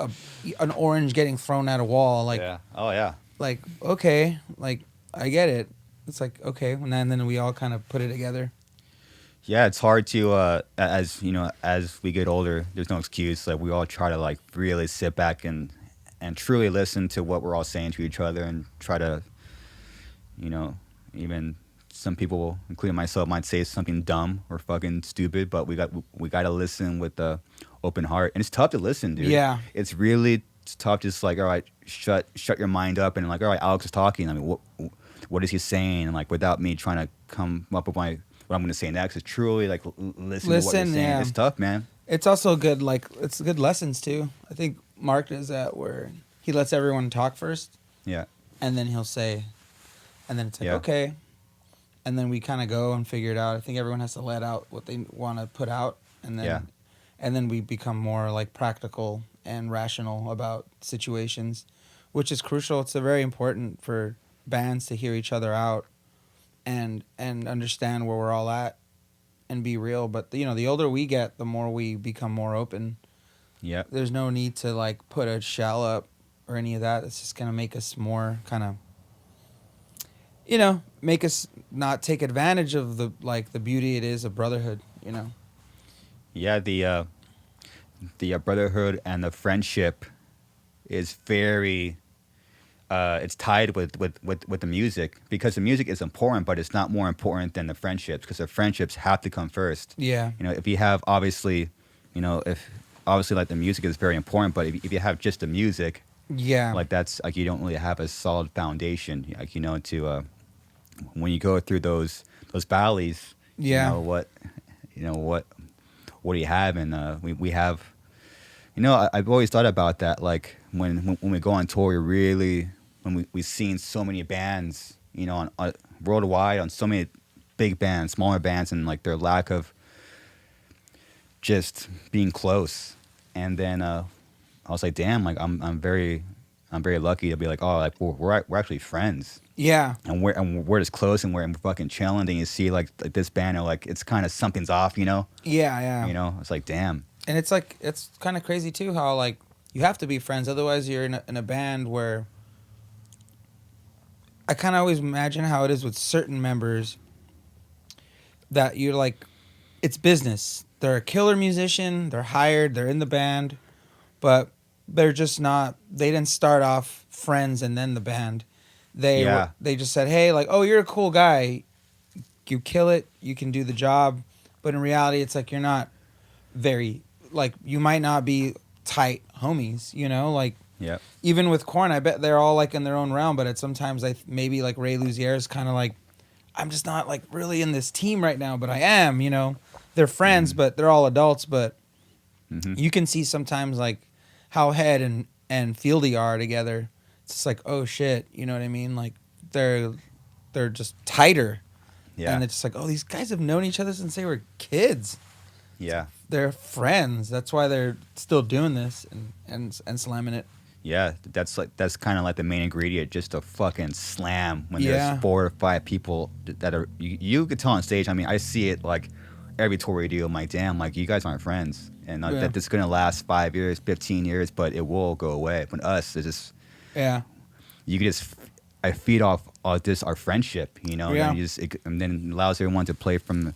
an orange getting thrown at a wall. Like, Oh yeah. Like, okay, like I get it. It's like, okay, and then we all kind of put it together. Yeah, it's hard to as you know, as we get older, there's no excuse. Like, we all try to like really sit back and truly listen to what we're all saying to each other, and try to, you know, even some people, including myself, might say something dumb or fucking stupid, but we got to listen with the open heart, and it's tough to listen, dude. Yeah, it's really it's tough. Just like, all right, shut your mind up, and like, all right, Alex is talking. I mean, what is he saying? And like, without me trying to come up with what I'm going to say next, is truly like listen to what you're saying. Yeah. It's tough, man. It's also good, like, it's good lessons too. I think Mark does that where he lets everyone talk first. Yeah. And then he'll say, and then it's like, Yeah. okay. And then we kind of go and figure it out. I think everyone has to let out what they want to put out. And then, Yeah. and then we become more like practical and rational about situations, which is crucial. It's very important for bands to hear each other out and understand where we're all at and be real. But, you know, the older we get, the more we become more open. Yeah. There's no need to like put a shell up or any of that. It's just going to make us more kind of, you know, make us not take advantage of the beauty it is of brotherhood, you know. Yeah, the brotherhood and the friendship is very it's tied with the music, because the music is important, but it's not more important than the friendships, because the friendships have to come first. Yeah. You know, if you have obviously like the music is very important, but if you have just the music, Yeah. like that's like you don't really have a solid foundation, like, you know, to when you go through those valleys, Yeah. you know what do you have? And we have, you know, I've always thought about that, like when we go on tour, we really, when we've seen so many bands, you know, on worldwide, on so many big bands, smaller bands, and like their lack of just being close. And then I was like, damn, like I'm very lucky to be like, oh, like we're actually friends. Yeah. And we're just close, and we're fucking chilling. And you see like this band, and like it's kind of something's off, you know. Yeah, yeah. You know, it's like, damn. And it's like, it's kind of crazy too how like you have to be friends, otherwise you're in a band where I kind of always imagine how it is with certain members that you're like, it's business. They're a killer musician, they're hired, they're in the band, but they're just not, they didn't start off friends and then the band. They just said, hey, like, oh, you're a cool guy, you kill it, you can do the job. But in reality, it's like you're not very, like, you might not be tight homies, you know, like. Yeah. Even with Korn, I bet they're all like in their own realm, but sometimes maybe like Ray Luzier is kind of like, I'm just not like really in this team right now, but I am, you know. They're friends, but they're all adults, but you can see sometimes like how Head and Fieldy are together. It's just like, oh shit, you know what I mean? Like they're just tighter. Yeah. And it's just like, oh, these guys have known each other since they were kids. Yeah. They're friends. That's why they're still doing this and slamming it. Yeah, that's kind of like the main ingredient, just a fucking slam when Yeah. there's 4 or 5 people that are, you could tell on stage. I mean, I see it like every tour we do. I'm like, damn, like you guys aren't friends, and that this is gonna last 5 years, 15 years, but it will go away. But us, it's just, you can just, I feed off this our friendship, you know, and then it allows everyone to play from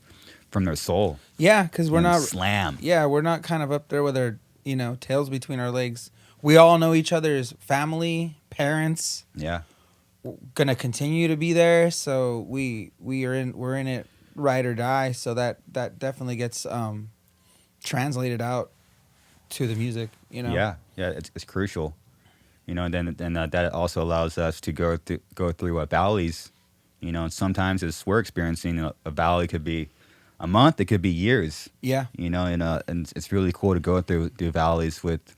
their soul. Yeah, because we're not slam. Yeah, we're not kind of up there with our, you know, tails between our legs. We all know each other's family, parents. Yeah. We're gonna continue to be there, so we're in it ride or die. So that definitely gets translated out to the music, you know. Yeah, it's crucial, you know. And then that also allows us to go through valleys, you know. And sometimes as we're experiencing, a valley could be a month, it could be years. Yeah. You know, and it's really cool to go through valleys with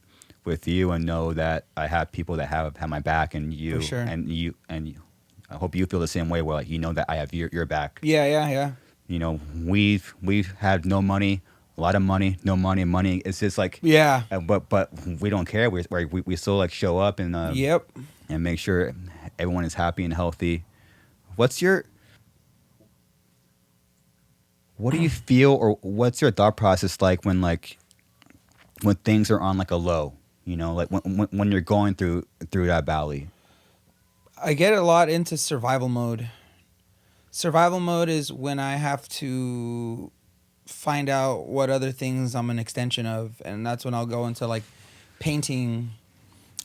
you and know that I have people that have my back, and you, For sure. and you, I hope you feel the same way, where like you know that I have your back. Yeah. You know, we've had no money, a lot of money, no money, money. It's just like, but we don't care. We still like show up and and make sure everyone is happy and healthy. What do you feel, or what's your thought process like when things are on like a low? You know, like when you're going through that valley. I get a lot into survival mode. Survival mode is when I have to find out what other things I'm an extension of, and that's when I'll go into like painting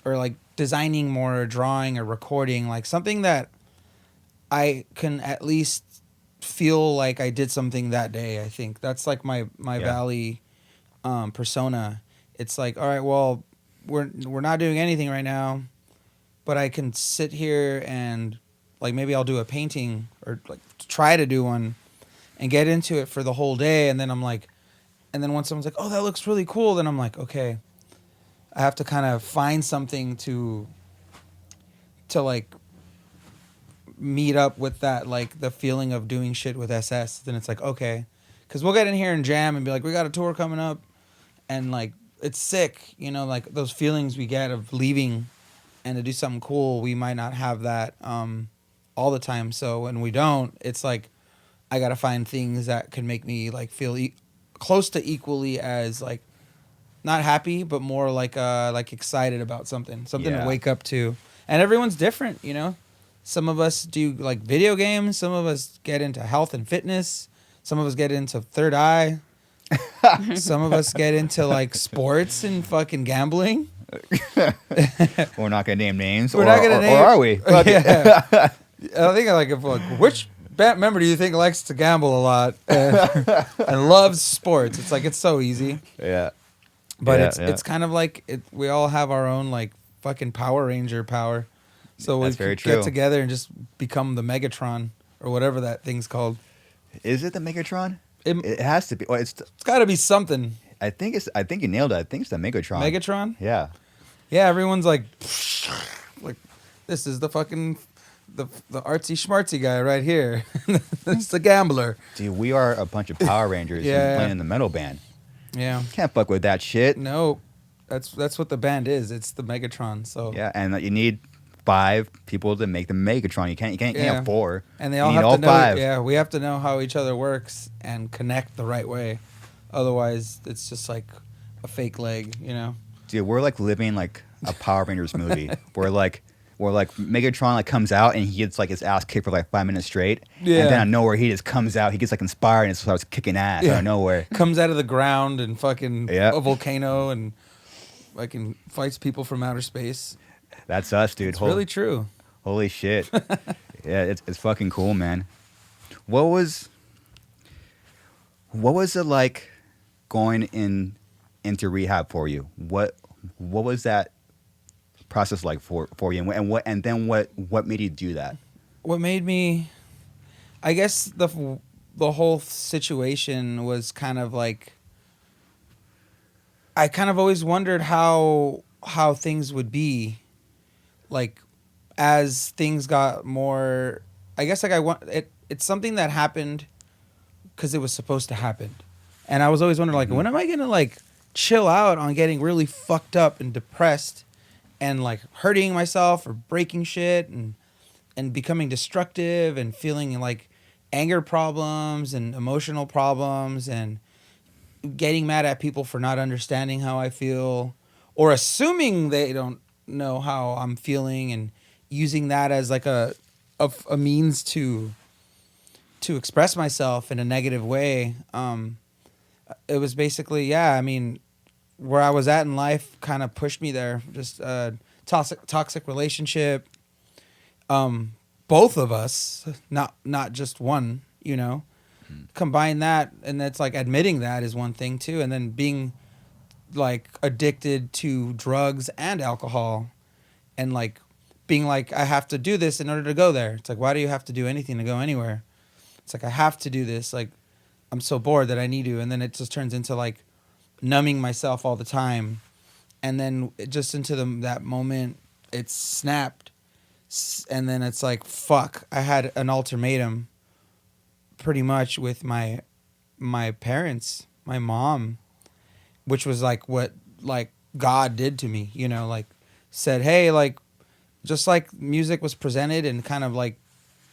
or like designing more, or drawing or recording, like something that I can at least feel like I did something that day. I think that's like my valley persona. It's like, all right, well, we're not doing anything right now, but I can sit here and like maybe I'll do a painting or like try to do one and get into it for the whole day, and then I'm like, and then once someone's like, oh, that looks really cool, then I'm like, okay, I have to kind of find something to like meet up with that, like the feeling of doing shit with SS. Then it's like, okay, because we'll get in here and jam and be like, we got a tour coming up, and like it's sick, you know, like those feelings we get of leaving and to do something cool. We might not have that all the time, so when we don't, it's like I gotta find things that can make me like feel close to equally as like not happy, but more like excited about something to wake up to. And everyone's different, you know. Some of us do like video games. Some of us get into health and fitness. Some of us get into third eye. Some of us get into like sports and fucking gambling. We're not gonna name names. We're not gonna name. Or are we? Yeah. I think like if like which band member do you think likes to gamble a lot and loves sports? It's like it's so easy. Yeah. But it's kind of like we all have our own like fucking Power Ranger power. So we get together and just become the Megatron or whatever that thing's called. Is it the Megatron? It has to be. Well, it's got to be something. I think you nailed it. I think it's the Megatron. Megatron? Yeah. Yeah, everyone's like this is the fucking the artsy schmartsy guy right here. It's the gambler. Dude, we are a bunch of Power Rangers playing in the metal band. Yeah. Can't fuck with that shit. No. That's what the band is. It's the Megatron. So yeah, and you need 5 people to make the Megatron. You can't have 4. And they all have to know. 5. Yeah, we have to know how each other works and connect the right way. Otherwise, it's just like a fake leg, you know. Dude, we're like living like a Power Rangers movie. Where Megatron like comes out and he gets like his ass kicked for like 5 minutes straight. Yeah. And then out of nowhere he just comes out. He gets like inspired and starts kicking ass out of nowhere. Comes out of the ground and fucking a volcano and fucking fights people from outer space. That's us, dude. It's really true. Holy shit. Yeah, it's fucking cool, man. What was it like going into rehab for you? What was that process like for you, and then what made you do that? What made me, I guess the whole situation was kind of like, I kind of always wondered how things would be, like as things got more. I guess like it's something that happened because it was supposed to happen, and I was always wondering like, when am I gonna like chill out on getting really fucked up and depressed and like hurting myself or breaking shit and becoming destructive and feeling like anger problems and emotional problems and getting mad at people for not understanding how I feel or assuming they don't know how I'm feeling and using that as like a means to express myself in a negative way. It was basically, I mean, where I was at in life kind of pushed me there. Just toxic relationship. Both of us, not just one, you know. Combine that, and that's like admitting that is one thing too, and then being like addicted to drugs and alcohol, and like being like, I have to do this in order to go there. It's like, why do you have to do anything to go anywhere? It's like, I have to do this. Like, I'm so bored that I need to, and then it just turns into like numbing myself all the time, and then it just into that moment it snapped, and then it's like, fuck, I had an ultimatum pretty much with my parents, my mom, which was like what like God did to me, you know, like said, hey, like just like music was presented and kind of like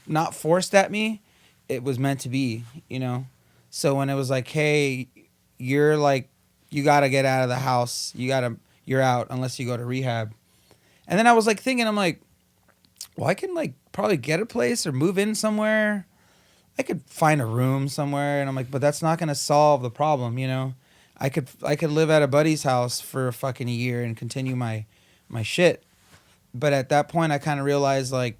not forced at me, it was meant to be, you know. So when it was like, hey, you're like, you got to get out of the house. You're out unless you go to rehab. And then I was like thinking, I'm like, well, I can like probably get a place or move in somewhere. I could find a room somewhere. And I'm like, but that's not going to solve the problem. You know, I could live at a buddy's house for a fucking year and continue my shit. But at that point I kind of realized like,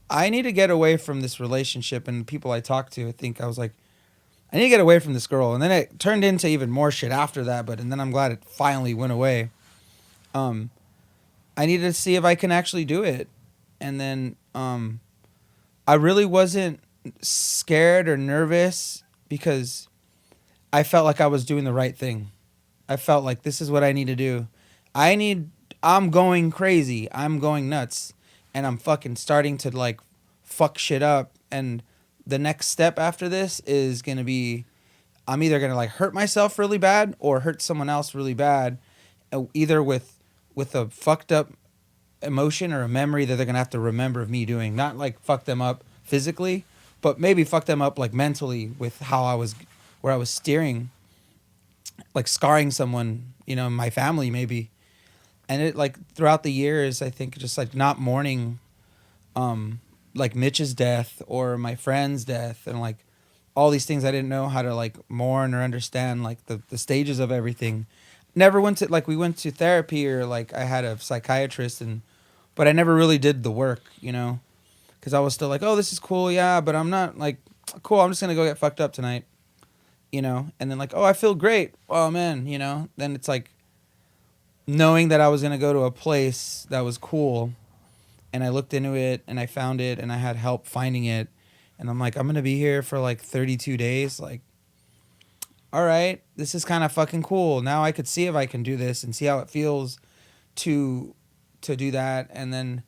I need to get away from this relationship and people I talk to. I think I was like, I need to get away from this girl. And then it turned into even more shit after that. And then I'm glad it finally went away. I needed to see if I can actually do it. And then I really wasn't scared or nervous because I felt like I was doing the right thing. I felt like this is what I need to do. I'm going crazy. I'm going nuts. And I'm fucking starting to like fuck shit up. And the next step after this is going to be, I'm either going to like hurt myself really bad or hurt someone else really bad. Either with a fucked up emotion or a memory that they're going to have to remember of me doing. Not like fuck them up physically, but maybe fuck them up like mentally with where I was steering, like scarring someone, my family maybe. And it like throughout the years, I think just like not mourning, like Mitch's death or my friend's death and like all these things I didn't know how to like mourn or understand like the stages of everything. Never went to like we went to therapy or like I had a psychiatrist but I never really did the work, because I was still like, oh, this is cool, yeah, but I'm not like cool. I'm just gonna go get fucked up tonight, and then like, oh, I feel great. Oh man, then it's like knowing that I was gonna go to a place that was cool, and I looked into it and I found it and I had help finding it, and I'm like, I'm gonna be here for like 32 days, like. All right, this is kind of fucking cool. Now I could see if I can do this and see how it feels to do that. And then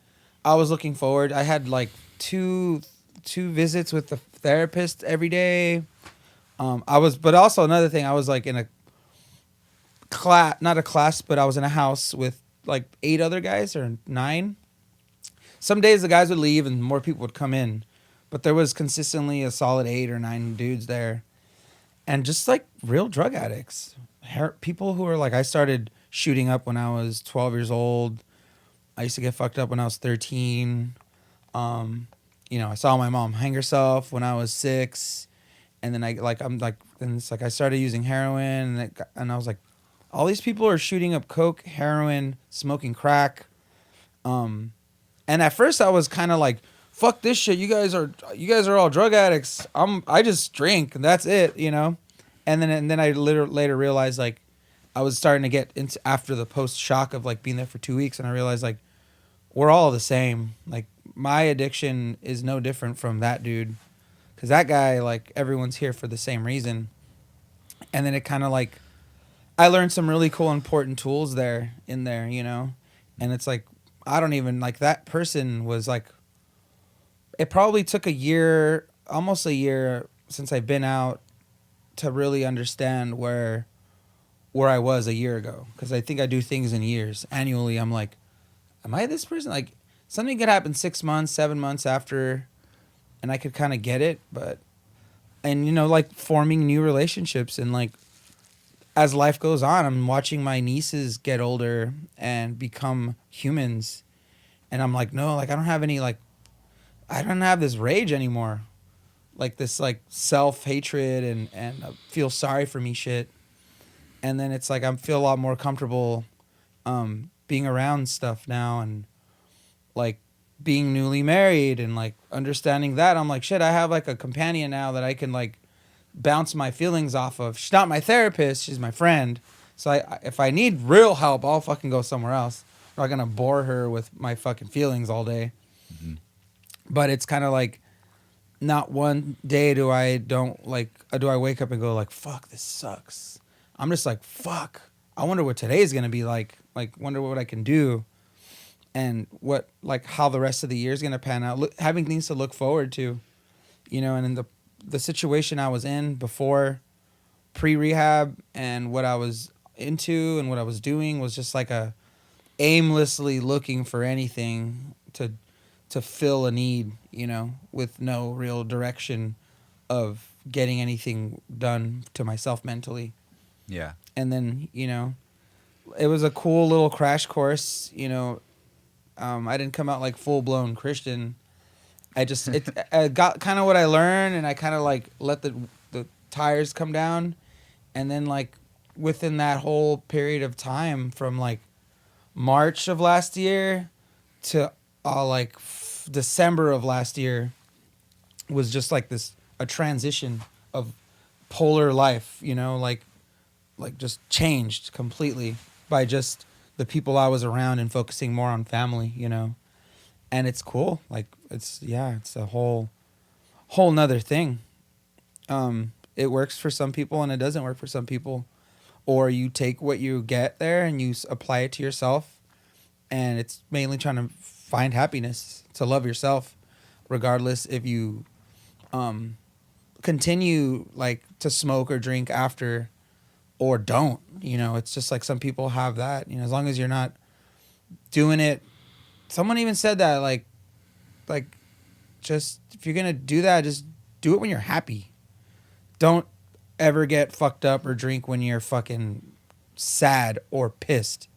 I was looking forward. I had like two visits with the therapist every day. But also another thing, I was like in a class, not a class, but I was in a house with like 8 other guys or 9. Some days the guys would leave and more people would come in, but there was consistently a solid 8 or 9 dudes there. And just like real drug addicts, people who are like, I started shooting up when I was 12 years old. I used to get fucked up when I was 13. I saw my mom hang herself when I was 6. And then I started using heroin and I was like, all these people are shooting up coke, heroin, smoking crack. And at first I was kind of like, fuck this shit. You guys are all drug addicts. I just drink and that's it, And then I later realized like I was starting to get into after the post shock of like being there for 2 weeks, and I realized like we're all the same. Like my addiction is no different from that dude, because that guy, like, everyone's here for the same reason. And then it kind of like I learned some really cool important tools in there, and it's like I don't even like that person was like. It probably took almost a year since I've been out to really understand where I was a year ago. Because I think I do things in years. Annually, I'm like, am I this person? Like, something could happen 6 months, 7 months after, and I could kind of get it. Like forming new relationships. And like, as life goes on, I'm watching my nieces get older and become humans. And I'm like, no, like, I don't have this rage anymore, like this like self-hatred and feel sorry for me shit. And then it's like I feel a lot more comfortable being around stuff now, and like being newly married and like understanding that I'm like, shit, I have like a companion now that I can like bounce my feelings off of. She's not my therapist, she's my friend. So if I need real help, I'll fucking go somewhere else. I'm not gonna bore her with my fucking feelings all day. Mm-hmm. But it's kind of like, not one day do I wake up and go like, fuck, this sucks. I'm just like, fuck, I wonder what today's gonna be like wonder what I can do, and what like how the rest of the year's gonna pan out. Having things to look forward to, and in the situation I was in before, pre-rehab, and what I was into and what I was doing was just like a aimlessly looking for anything to fill a need, with no real direction of getting anything done to myself mentally. Yeah. And then, it was a cool little crash course, I didn't come out like full-blown Christian. I got kind of what I learned, and I kind of like let the tires come down. And then like within that whole period of time from like March of last year to like December of last year was just like a transition of polar life, like just changed completely by just the people I was around and focusing more on family, and it's cool. Like it's a whole nother thing. It works for some people and it doesn't work for some people, or you take what you get there and you apply it to yourself, and it's mainly trying to find happiness, to love yourself, regardless if you continue like to smoke or drink after or don't. It's just like some people have that, as long as you're not doing it. Someone even said that like just if you're gonna do that, just do it when you're happy. Don't ever get fucked up or drink when you're fucking sad or pissed.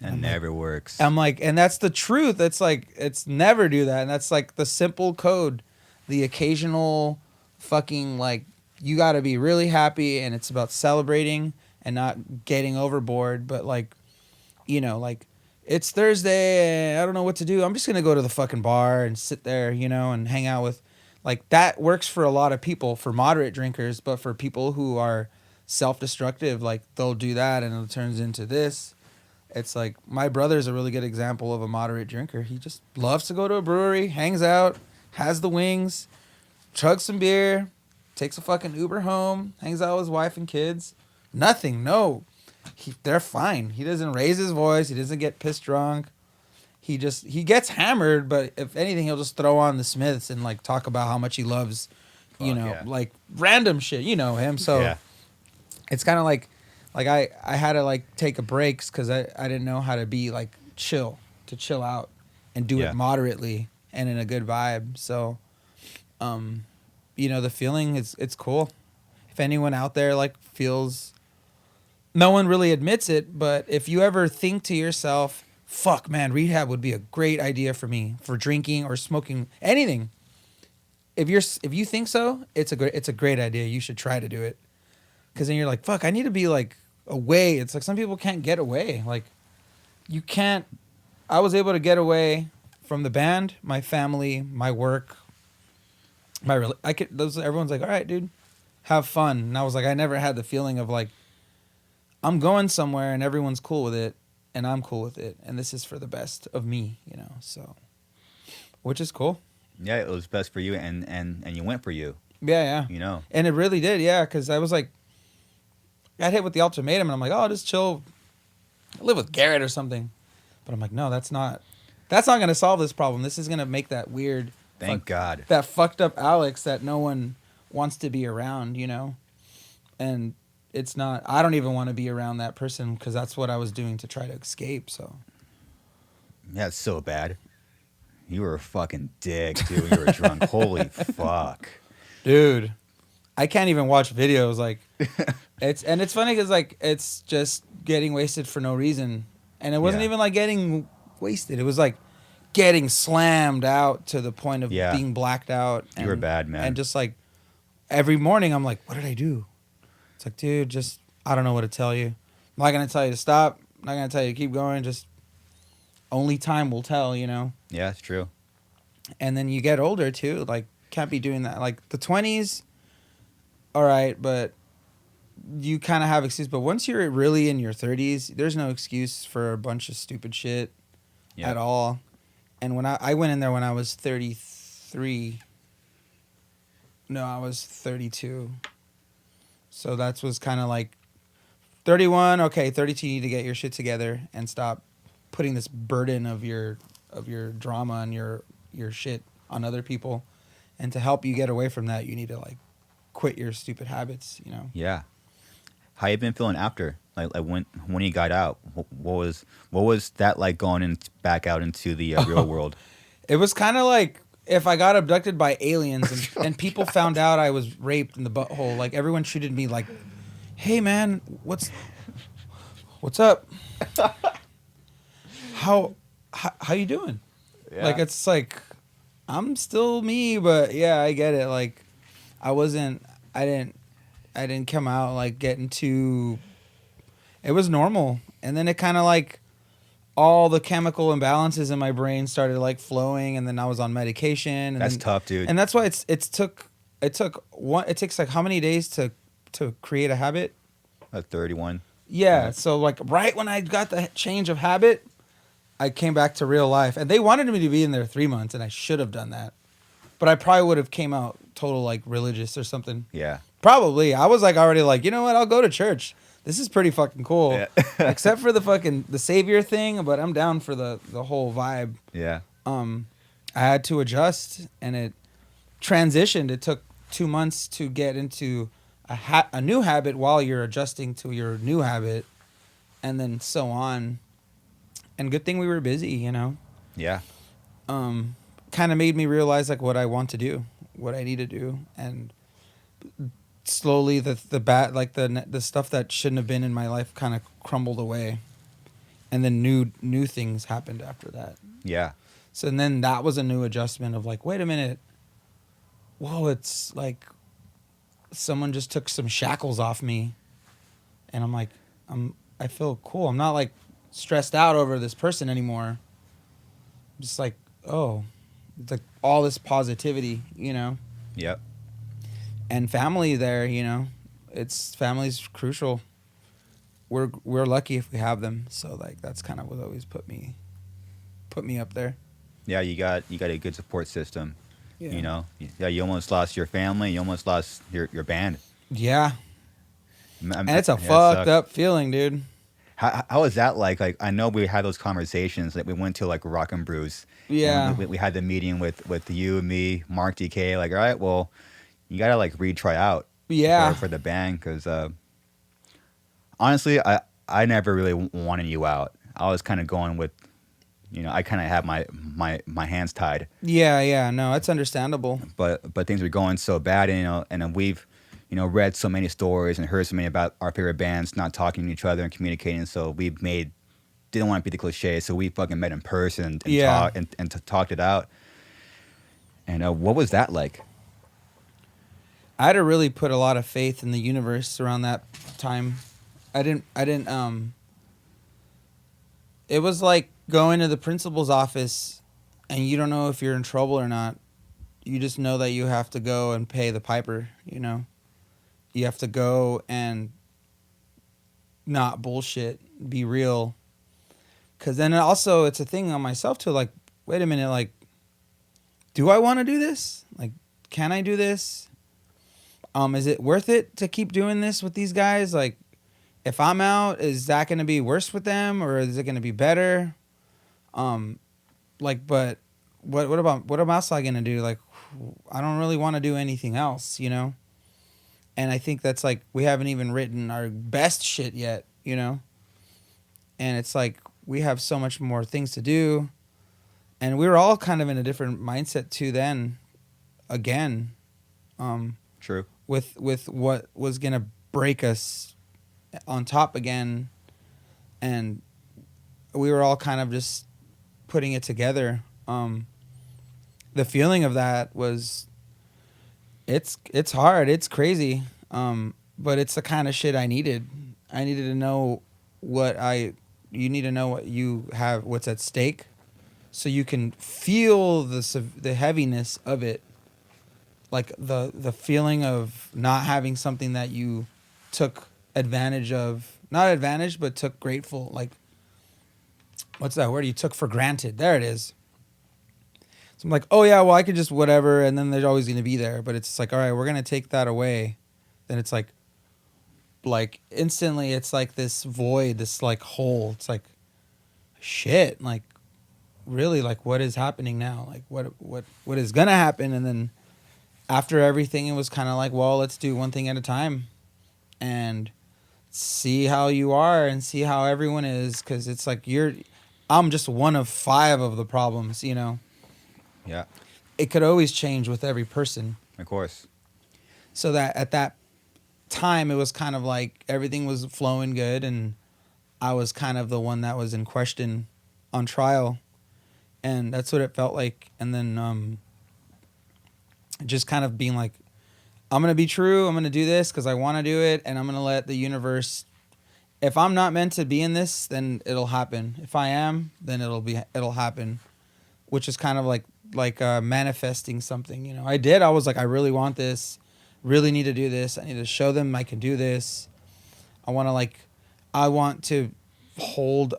That never works. I'm like, and that's the truth. It's like, it's never do that. And that's like the simple code. The occasional fucking like, you got to be really happy, and it's about celebrating and not getting overboard. But like, like it's Thursday and I don't know what to do. I'm just going to go to the fucking bar and sit there, and hang out with, like, that works for a lot of people, for moderate drinkers. But for people who are self-destructive, like they'll do that and it turns into this. It's like, my brother's a really good example of a moderate drinker. He just loves to go to a brewery, hangs out, has the wings, chugs some beer, takes a fucking Uber home, hangs out with his wife and kids. Nothing, no. They're fine. He doesn't raise his voice. He doesn't get pissed drunk. He gets hammered, but if anything, he'll just throw on the Smiths and like talk about how much he loves, like random shit. You know him. So it's kind of like I had to like take a break because I didn't know how to be like chill out and do it moderately and in a good vibe. So, the feeling it's cool. If anyone out there like feels, no one really admits it, but if you ever think to yourself, fuck man, rehab would be a great idea for me for drinking or smoking, anything. If you think so, it's a great idea. You should try to do it. Cause then you're like, fuck, I need to be like away. It's like some people can't get away. Like you can't. I was able to get away from the band, my family, my work, everyone's like, all right, dude, have fun. And I was like, I never had the feeling of like, I'm going somewhere and everyone's cool with it and I'm cool with it. And this is for the best of me, so, which is cool. Yeah, it was best for you and you went for you. Yeah. And it really did. Yeah. Cause I was like, got hit with the ultimatum and I'm like, oh, just chill. Live with Garrett or something. But I'm like, no, that's not going to solve this problem. This is going to make that weird. Thank God. That fucked up Alex that no one wants to be around, And it's not, I don't even want to be around that person because that's what I was doing to try to escape. So. Yeah, it's so bad. You were a fucking dick, dude. You were drunk. Holy fuck. Dude, I can't even watch videos. Like, it's funny because, like, it's just getting wasted for no reason. And it wasn't even like getting wasted. It was like getting slammed out to the point of being blacked out. And, you were bad, man. And just like every morning, I'm like, what did I do? It's like, dude, just, I don't know what to tell you. I'm not going to tell you to stop. I'm not going to tell you to keep going. Just only time will tell, Yeah, it's true. And then you get older too. Like, can't be doing that. Like the 20s, all right, but you kind of have excuse. But once you're really in your 30s, there's no excuse for a bunch of stupid shit at all. And when I went in there when I was 33. No, I was 32. So that was kind of like 31. Okay, 32. You need to get your shit together and stop putting this burden of your drama and your shit on other people. And to help you get away from that, you need to like quit your stupid habits. Yeah. How you been feeling after? Like when you got out, what was that like going back out into the real world? It was kind of like if I got abducted by aliens and people found out I was raped in the butthole. Like everyone treated me like, hey man, what's up? How you doing? Yeah. Like it's like I'm still me, but yeah, I get it. Like I didn't come out like getting too. It was normal, and then it kind of like all the chemical imbalances in my brain started like flowing, and then I was on medication. And that's tough, dude. And that's why it takes like how many days to create a habit? 31. Yeah, so like right when I got the change of habit, I came back to real life, and they wanted me to be in there 3 months, and I should have done that, but I probably would have came out total like religious or something. Yeah. Probably, I was like already like, you know what? I'll go to church. This is pretty fucking cool, Yeah. except for the savior thing. But I'm down for the whole vibe. Yeah. I had to adjust, and it transitioned. It took 2 months to get into a new habit while you're adjusting to your new habit, and then so on. And good thing we were busy, you know. Yeah. Kind of made me realize like what I want to do, what I need to do, and slowly the bad like the stuff that shouldn't have been in my life kind of crumbled away, and then new things happened after that. Yeah. So and then that was a new adjustment of like, wait a minute, whoa, it's like someone just took some shackles off me, and I'm like, I feel cool. I'm not like stressed out over this person anymore. I'm just like, oh, it's like all this positivity, you know. Yep. And family there, you know, family's crucial. We're lucky if we have them. So like that's kind of what always put me up there. Yeah, you got a good support system. Yeah. You know, yeah, you almost lost your family, you almost lost your band. Yeah. And it's a Yeah, it fucked sucks. up feeling, dude. How was that like? Like I know we had those conversations. Like we went to like Rock and Brews. Yeah. And we had the meeting with you and me, Mark DK. Like, all right, well, you gotta like retry out. Yeah. For the band, because honestly, I never really wanted you out. I was kind of going with, you know, I kind of had my hands tied. Yeah. No, it's understandable. But things were going so bad, and, you know, and then we've, you know, read so many stories and heard so many about our favorite bands not talking to each other and communicating. So we didn't want to be the cliche, so we fucking met in person and talked it out. And what was that like? I had to really put a lot of faith in the universe around that time. I didn't it was like going to the principal's office and you don't know if you're in trouble or not. You just know that you have to go and pay the piper, you know. You have to go and not bullshit, be real. Because then also it's a thing on myself too, like, wait a minute, like, do I want to do this? Like, can I do this? Is it worth it to keep doing this with these guys? Like, if I'm out, is that going to be worse with them or is it going to be better? Like, but what else am I going to do? Like, I don't really want to do anything else, you know? And I think that's like, we haven't even written our best shit yet, you know? And it's like, we have so much more things to do. And we were all kind of in a different mindset too then, again. True. With what was going to break us on top again. And we were all kind of just putting it together. The feeling of that was, it's hard, it's crazy, but it's the kind of shit I needed. I needed to know you need to know what you have, what's at stake, so you can feel the heaviness of it, like the feeling of not having something that you took advantage of, not advantage, but took grateful, like, what's that word? You took for granted. There it is. So I'm like, oh yeah, well I could just whatever, and then they're always going to be there. But it's like, all right, we're going to take that away. Then it's like instantly it's like this void, this like hole. It's like, shit, like really, like what is happening now? Like what is going to happen? And then after everything, it was kind of like, well, let's do one thing at a time and see how you are and see how everyone is. Cause it's like I'm just one of 5 of the problems, you know? Yeah. It could always change with every person. Of course. So that at that time, it was kind of like everything was flowing good, and I was kind of the one that was in question on trial, and that's what it felt like. And then just kind of being like, I'm going to be true, I'm going to do this because I want to do it, and I'm going to let the universe, if I'm not meant to be in this, then it'll happen. If I am, then it'll happen, which is kind of like manifesting something, you know. I was like, I really want this, really need to do this. I need to show them I can do this. I want to I want to hold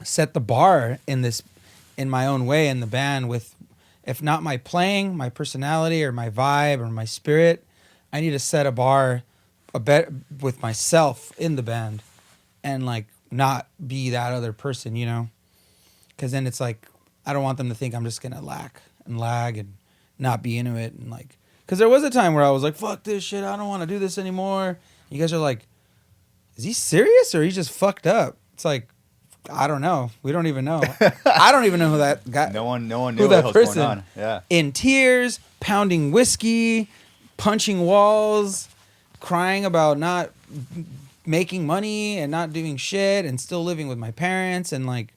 set the bar in my own way in the band with, if not my playing, my personality or my vibe or my spirit, I need to set a bar a bit with myself in the band and like not be that other person, you know? Because then it's like, I don't want them to think I'm just going to lag and not be into it. And like, because there was a time where I was like, fuck this shit, I don't want to do this anymore. You guys are like, is he serious or he just fucked up? It's like, I don't know. We don't even know. I don't even know who that guy. No one knew who what that was person. going on. Yeah. In tears, pounding whiskey, punching walls, crying about not making money and not doing shit and still living with my parents, and like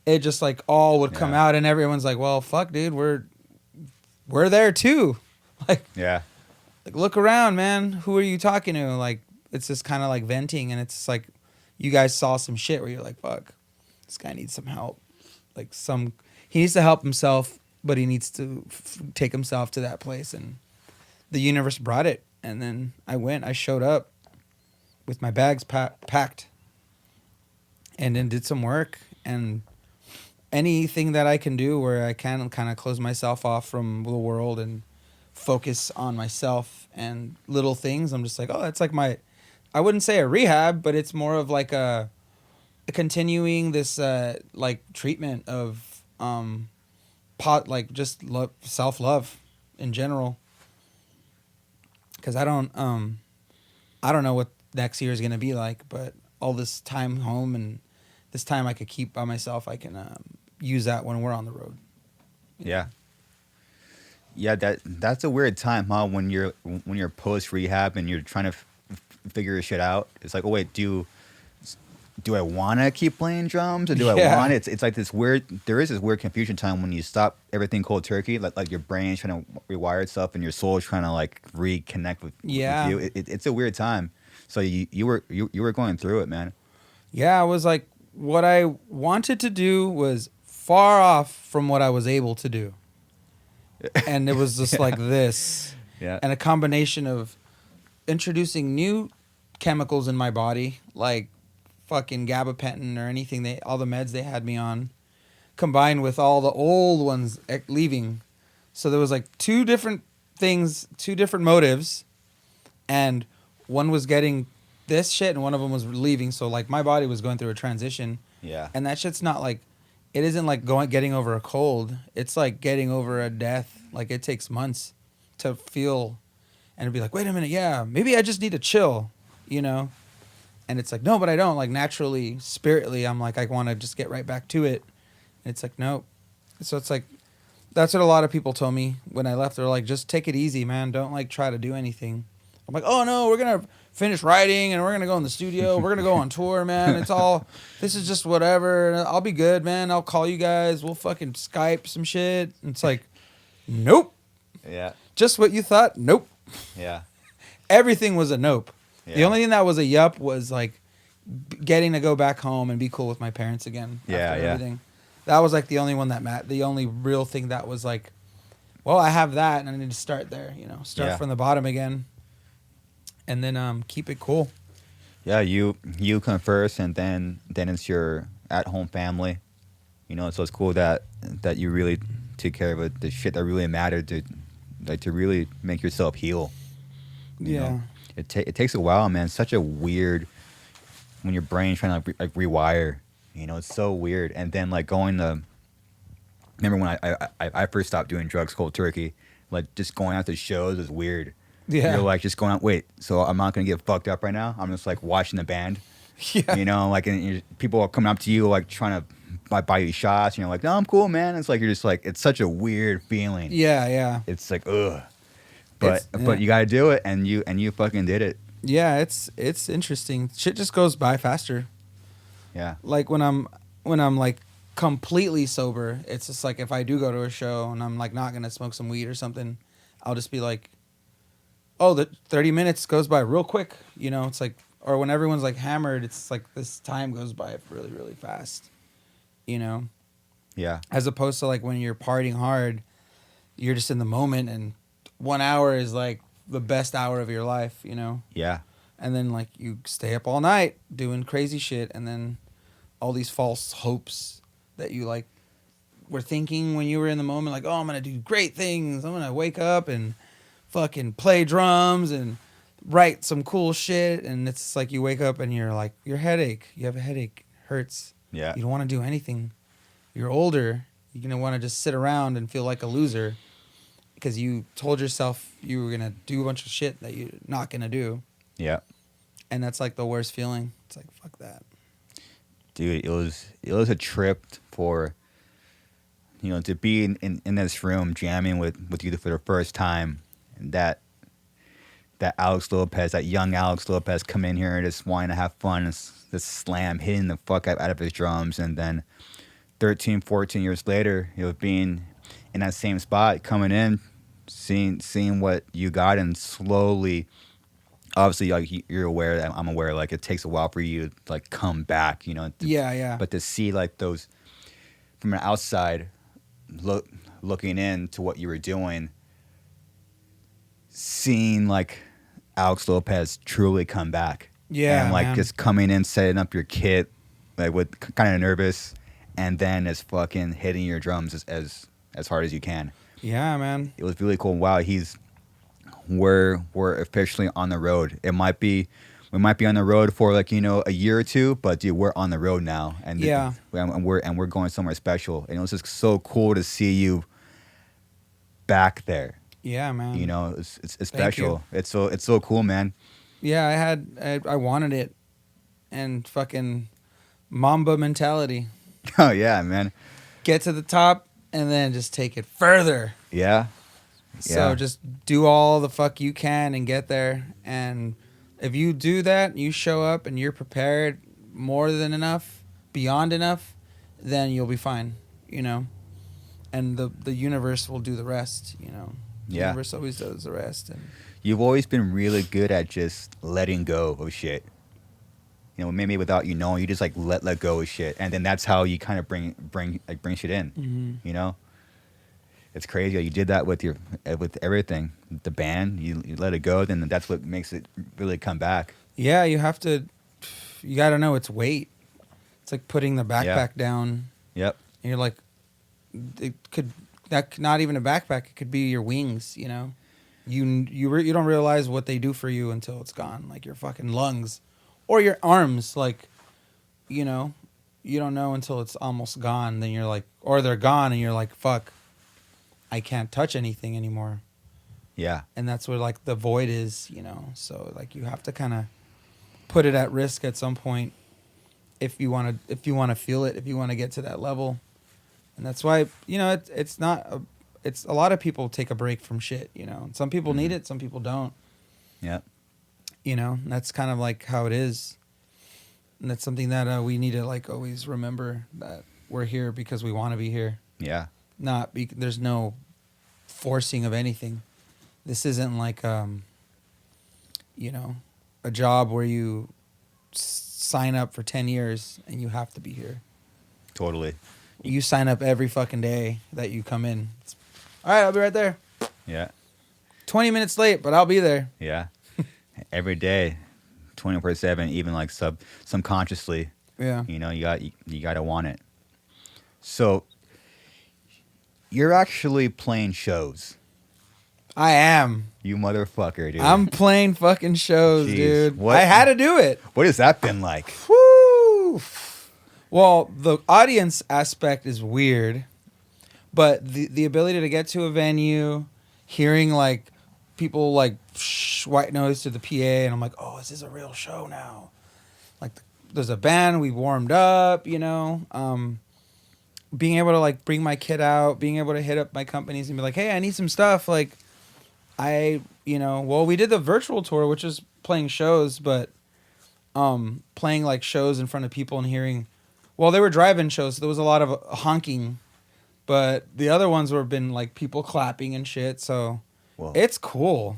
it just like all would come out, and everyone's like, "Well, fuck, dude, we're there too." Like, Yeah. like look around, man. Who are you talking to? Like, it's just kind of like venting, and it's like you guys saw some shit where you're like, "Fuck, this guy needs some help." Like he needs to help himself, but he needs to take himself to that place, and the universe brought it. And then I showed up with my bags packed, and then did some work, and anything that I can do where I can kind of close myself off from the world and focus on myself and little things. I'm just like, oh, that's like I wouldn't say a rehab, but it's more of like a continuing this like treatment of like just self-love in general. Because I don't know what next year is going to be like, but all this time home and this time I could keep by myself, I can use that when we're on the road. Yeah. Yeah, that's a weird time, huh? When you're post rehab and you're trying to figure your shit out. It's like, oh wait, do I want to keep playing drums or do I want it? It's like this weird. There is this weird confusion time when you stop everything cold turkey, like your brain's trying to rewire itself and your soul's trying to like reconnect with you. It's a weird time. So you were going through it, man. Yeah, I was like, what I wanted to do was far off from what I was able to do. And it was just like this. Yeah. And a combination of introducing new chemicals in my body, like fucking gabapentin or anything, all the meds they had me on, combined with all the old ones leaving. So there was like two different things, two different motives, and one was getting this shit and one of them was leaving. So like my body was going through a transition. Yeah. And that shit's not like, it isn't like getting over a cold. It's like getting over a death. Like it takes months to feel and be like, wait a minute, yeah, maybe I just need to chill, you know? And it's like, no, but I don't. Like naturally, spiritly, I'm like, I want to just get right back to it. And it's like, nope. So it's like, that's what a lot of people told me when I left. They're like, just take it easy, man. Don't like try to do anything. I'm like, oh no, we're going to finish writing and we're going to go in the studio. We're going to go on tour, man. It's all, this is just whatever. I'll be good, man. I'll call you guys. We'll fucking Skype some shit. And it's like, nope. Yeah. Just what you thought? Nope. Yeah. Everything was a nope. Yeah. The only thing that was a yup was like getting to go back home and be cool with my parents again. After everything. That was like the only one that the only real thing that was like, well, I have that and I need to start there, you know, start from the bottom again. And then keep it cool. Yeah, you come first, and then it's your at-home family. You know, so it's cool that you really took care of it, the shit that really mattered to really make yourself heal. You know? It takes a while, man. It's such a weird when your brain's trying to like rewire. You know, it's so weird. And then like remember when I first stopped doing drugs cold turkey, like just going out to shows was weird. Yeah. You're like just going out, wait, so I'm not going to get fucked up right now? I'm just like watching the band. Yeah. You know, like and people are coming up to you like trying to buy you shots. And you're like, no, I'm cool, man. It's like you're just like, it's such a weird feeling. Yeah, yeah. It's like, ugh. But you got to do it, and you fucking did it. Yeah, it's interesting. Shit just goes by faster. Yeah. Like when I'm like completely sober, it's just like if I do go to a show and I'm like not going to smoke some weed or something, I'll just be like, oh, the 30 minutes goes by real quick, you know? It's like, or when everyone's like hammered, it's like this time goes by really, really fast, you know? Yeah. As opposed to like when you're partying hard, you're just in the moment and 1 hour is like the best hour of your life, you know? Yeah. And then like you stay up all night doing crazy shit, and then all these false hopes that you like were thinking when you were in the moment, like, oh, I'm gonna do great things. I'm gonna wake up and fucking play drums and write some cool shit. And it's like you wake up and you're like, you have a headache, hurts. Yeah. You don't want to do anything. You're older. You're gonna want to just sit around and feel like a loser because you told yourself you were gonna do a bunch of shit that you're not gonna do. Yeah. And that's like the worst feeling. It's like, fuck that. Dude, it was a trip for, to be in this room jamming with you for the first time, and that Alex Lopez, that young Alex Lopez, come in here and just wanting to have fun, and just slam, hitting the fuck out of his drums, and then 13, 14 years later, being in that same spot, coming in, seeing what you got, and slowly. Obviously, like you're aware that I'm aware, like it takes a while for you to like come back, Yeah. But to see like those from an outside looking in to what you were doing, seeing like Alex Lopez truly come back, Yeah, and like man. just coming in, setting up your kit, like with kind of nervous, and then as fucking hitting your drums as hard as you can. Yeah, man. It was really cool. Wow, we're officially on the road. We might be on the road for like a year or two, but dude, we're on the road now, and Yeah. we're going somewhere special. And it was just so cool to see you back there. Yeah, man. It's special. It's so cool, man. Yeah, I wanted it, and fucking Mamba mentality. Oh yeah, man. Get to the top and then just take it further. Yeah. So just do all the fuck you can and get there. And if you do that, you show up and you're prepared more than enough, beyond enough, then you'll be fine, And the universe will do the rest, The Yeah. universe always does the rest. And You've always been really good at just letting go of shit. Maybe without you knowing, you just like let go of shit, and then that's how you kind of bring shit in. Mm-hmm. It's crazy. You did that with everything. The band, you let it go, then that's what makes it really come back. Yeah, you got to know its weight. It's like putting the backpack down. Yep. And you're like, not even a backpack. It could be your wings, You don't realize what they do for you until it's gone. Like your fucking lungs or your arms. Like, you don't know until it's almost gone. Then you're like, or they're gone and you're like, fuck, I can't touch anything anymore. Yeah. And that's where like the void is, So like you have to kind of put it at risk at some point if you want to feel it, if you want to get to that level. And that's why, it's not it's a lot of people take a break from shit, Some people need it, some people don't. Yep. That's kind of like how it is. And that's something that we need to like always remember, that we're here because we want to be here. Yeah. There's no forcing of anything. This isn't like a job where you sign up for 10 years and you have to be here. Totally. You sign up every fucking day that you come in. All right, I'll be right there. Yeah. 20 minutes late, but I'll be there. Yeah. Every day, 24/7, even like subconsciously. Yeah. You got to want it. So you're actually playing shows. I am. You motherfucker, dude. I'm playing fucking shows, Jeez, dude. what- I had to do it. What has that been like? Woo! Well, the audience aspect is weird, but the ability to get to a venue, hearing like people like white noise to the PA, and I'm like, oh, is this a real show now? Like, there's a band, we warmed up, being able to like bring my kid out, being able to hit up my companies and be like, hey, I need some stuff. Like, we did the virtual tour, which is playing shows, but playing like shows in front of people and hearing, they were drive-in shows, so there was a lot of honking, but the other ones were been like people clapping and shit. So it's cool.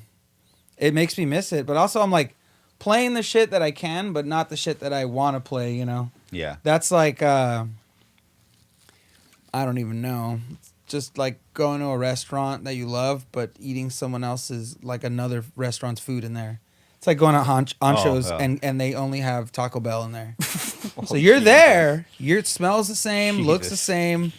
It makes me miss it, but also I'm like playing the shit that I can, but not the shit that I want to play. Yeah. That's like I don't even know. It's just like going to a restaurant that you love, but eating someone else's, like another restaurant's food in there. It's It's like going on Oh, shows yeah. and they only have Taco Bell in there. So you're there. It smells the same, looks the Jesus. same.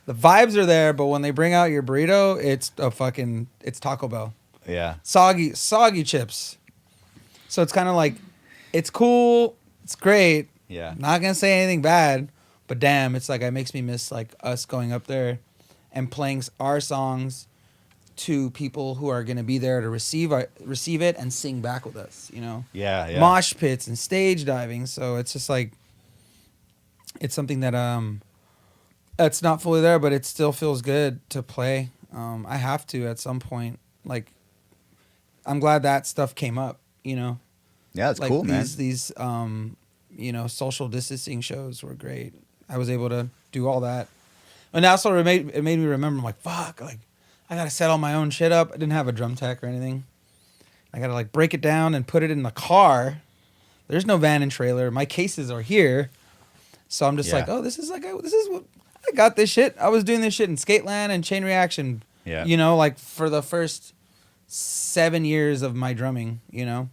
The vibes are there, but when they bring out your burrito, it's Taco Bell. Yeah. Soggy chips. So it's kind of like, it's cool. It's great. Yeah. Not going to say anything bad, but damn, it's like, it makes me miss like us going up there and playing our songs to people who are going to be there to receive it and sing back with us, you know? Yeah. Yeah. Mosh pits and stage diving. So it's just like, it's something that that's not fully there, but it still feels good to play. I have to at some point. Like, I'm glad that stuff came up, you know? Yeah, it's Like cool, man. these you know, social distancing shows were great. I was able to do all that. And also it made me remember, I'm like, fuck, like, I got to set all my own shit up. I didn't have a drum tech or anything. I got to like break it down and put it in the car. There's no van and trailer. My cases are here. So I'm just like, oh, this is what I got this shit. I was doing this shit in Skateland and Chain Reaction. Yeah. You know, like for the first 7 years of my drumming, you know,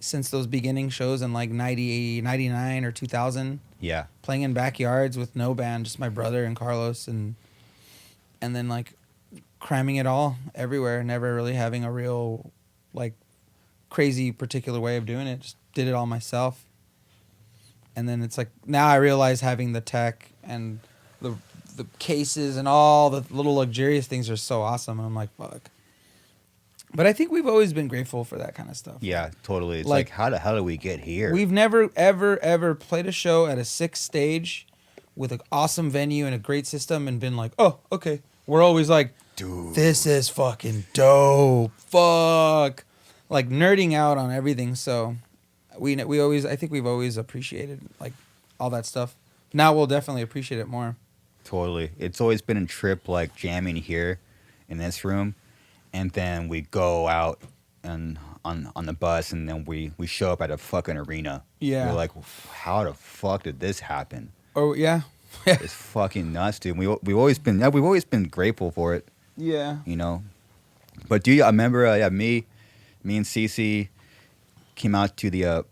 since those beginning shows in like 90, 99 or 2000. Yeah. Playing in backyards with no band, just my brother and Carlos, and then like cramming it all everywhere, never really having a real like crazy particular way of doing it. Just did it all myself. And then it's like, now I realize having the tech and the cases and all the little luxurious things are so awesome. And I'm like, fuck. But I think we've always been grateful for that kind of stuff. Yeah, totally. It's like how the hell did we get here? We've never, ever played a show at a 6 stage with an awesome venue and a great system and been like, oh, okay. We're always like, dude, this is fucking dope. Fuck. Like nerding out on everything. So we always, I think we've always appreciated like all that stuff. Now we'll definitely appreciate it more. Totally. It's always been a trip like jamming here in this room. And then we go out and on the bus, and then we show up at a fucking arena. Yeah. We're like, how the fuck did this happen? Oh yeah. It's fucking nuts, dude. We've always been grateful for it. Yeah. You know. But dude, I remember me and Cece came out to the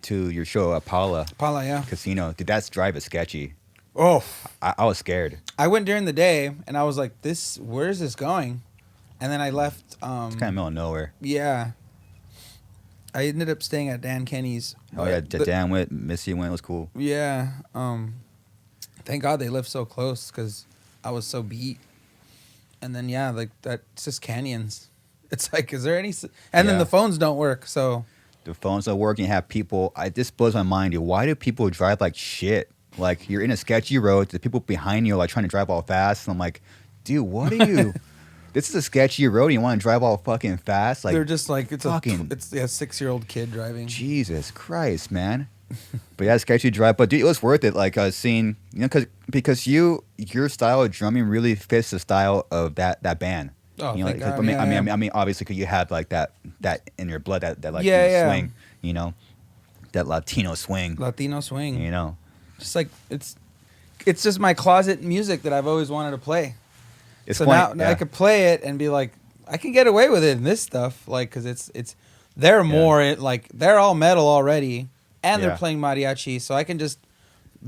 to your show at Paula Yeah. Casino. Dude, that's drive is sketchy. Oh. I was scared. I went during the day and I was like, where's this going? And then I left. It's kind of middle of nowhere. Yeah. I ended up staying at Dan Kenny's. Oh yeah, Dan went, Missy went. It was cool. Yeah. Thank God they lived so close because I was so beat. And then yeah, like that's just canyons. It's like, is there any? And then the phones don't work. So the phones don't work. And you have people. This blows my mind, dude. Why do people drive like shit? Like you're in a sketchy road. The people behind you are like trying to drive all fast. And I'm like, dude, what are you? This is a sketchy road. And you want to drive all fucking fast? Like they're just like it's fucking, a 6-year-old kid driving. Jesus Christ, man. But yeah, sketchy drive. But dude, it was worth it. Like seeing, you know, because your style of drumming really fits the style of that band. Oh, you know, thank God. I mean, obviously, because you have like that in your blood, that like swing, you know, that Latino swing. You know, just like it's just my closet music that I've always wanted to play. It's so funny, now I could play it and be like, I can get away with it in this stuff, like because they're more like they're all metal already, and they're playing mariachi, so I can just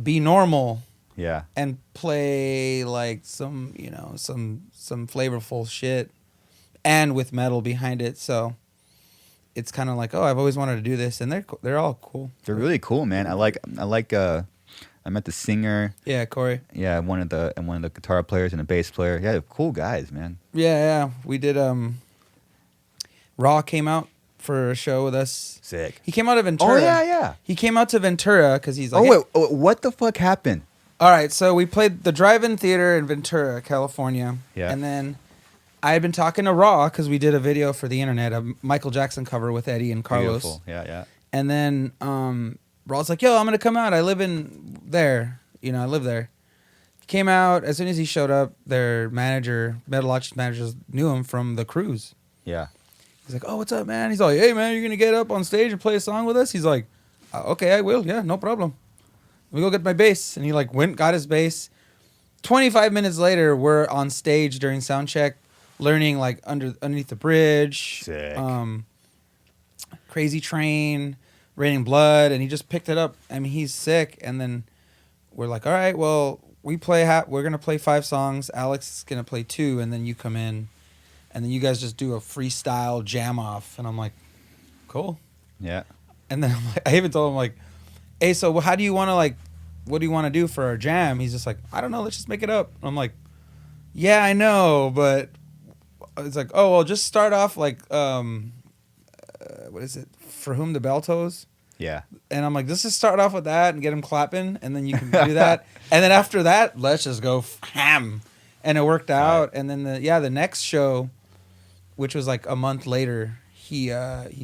be normal. Yeah. And play like some flavorful shit and with metal behind it. So it's kind of like, oh, I've always wanted to do this, and they're all cool. They're really cool, man. I met the singer. Yeah, Corey. Yeah, one of the guitar players and the bass player. Yeah, they're cool guys, man. Yeah. We did Raw came out for a show with us. Sick. He came out of Ventura. Oh yeah. He came out to Ventura because he's like, wait, what the fuck happened? All right, so we played the drive-in theater in Ventura, California. Yeah. And then I had been talking to Raw because we did a video for the internet, a Michael Jackson cover with Eddie and Carlos. Beautiful. Yeah. And then Raw's like, yo, I'm going to come out. I live in there. You know, I live there. Came out. As soon as he showed up, their manager, Metalachi's managers, knew him from the cruise. Yeah. He's like, oh, what's up, man? He's like, hey, man, you're going to get up on stage and play a song with us? He's like, okay, I will. Yeah, no problem. Let me go get my bass. And he like went, got his bass. 25 minutes later, we're on stage during sound check, learning like underneath the bridge. Sick. Crazy Train, Raining Blood, and he just picked it up. I mean, he's sick. And then we're like, all right, well, we're gonna play 5 songs. Alex is gonna play 2, and then you come in, and then you guys just do a freestyle jam off. And I'm like, cool. Yeah. And then I even told him like, hey, so how do you want to like, what do you want to do for our jam? He's just like, I don't know, let's just make it up. I'm like, yeah, I know, but it's like, oh well, just start off like, what is it? For Whom the Bell Tolls. Yeah. And I'm like, let's just start off with that and get him clapping, and then you can do that. And then after that, let's just go ham. And it worked out. Right. And then the next show, which was like a month later, he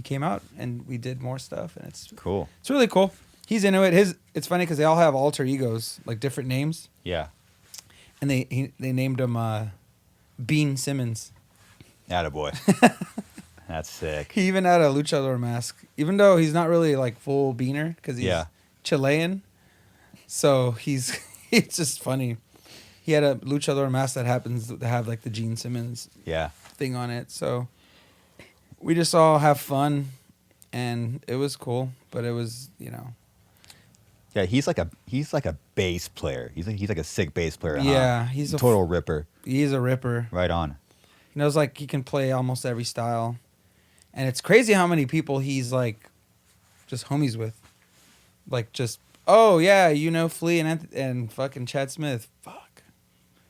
came out and we did more stuff, and it's cool. It's really cool. He's into it. It's funny because they all have alter egos, like different names. Yeah. And they named him Bean Simmons. Attaboy. That's sick. He even had a luchador mask, even though he's not really like full beaner because he's Chilean. So it's just funny. He had a luchador mask that happens to have like the Gene Simmons thing on it. So we just all have fun, and it was cool. But it was, Yeah, he's like a bass player. He's like a sick bass player. Yeah, he's a total ripper. He's a ripper. Right on. He knows like he can play almost every style. And it's crazy how many people he's like just homies with. Like just, oh yeah, Flea and fucking Chad Smith. Fuck.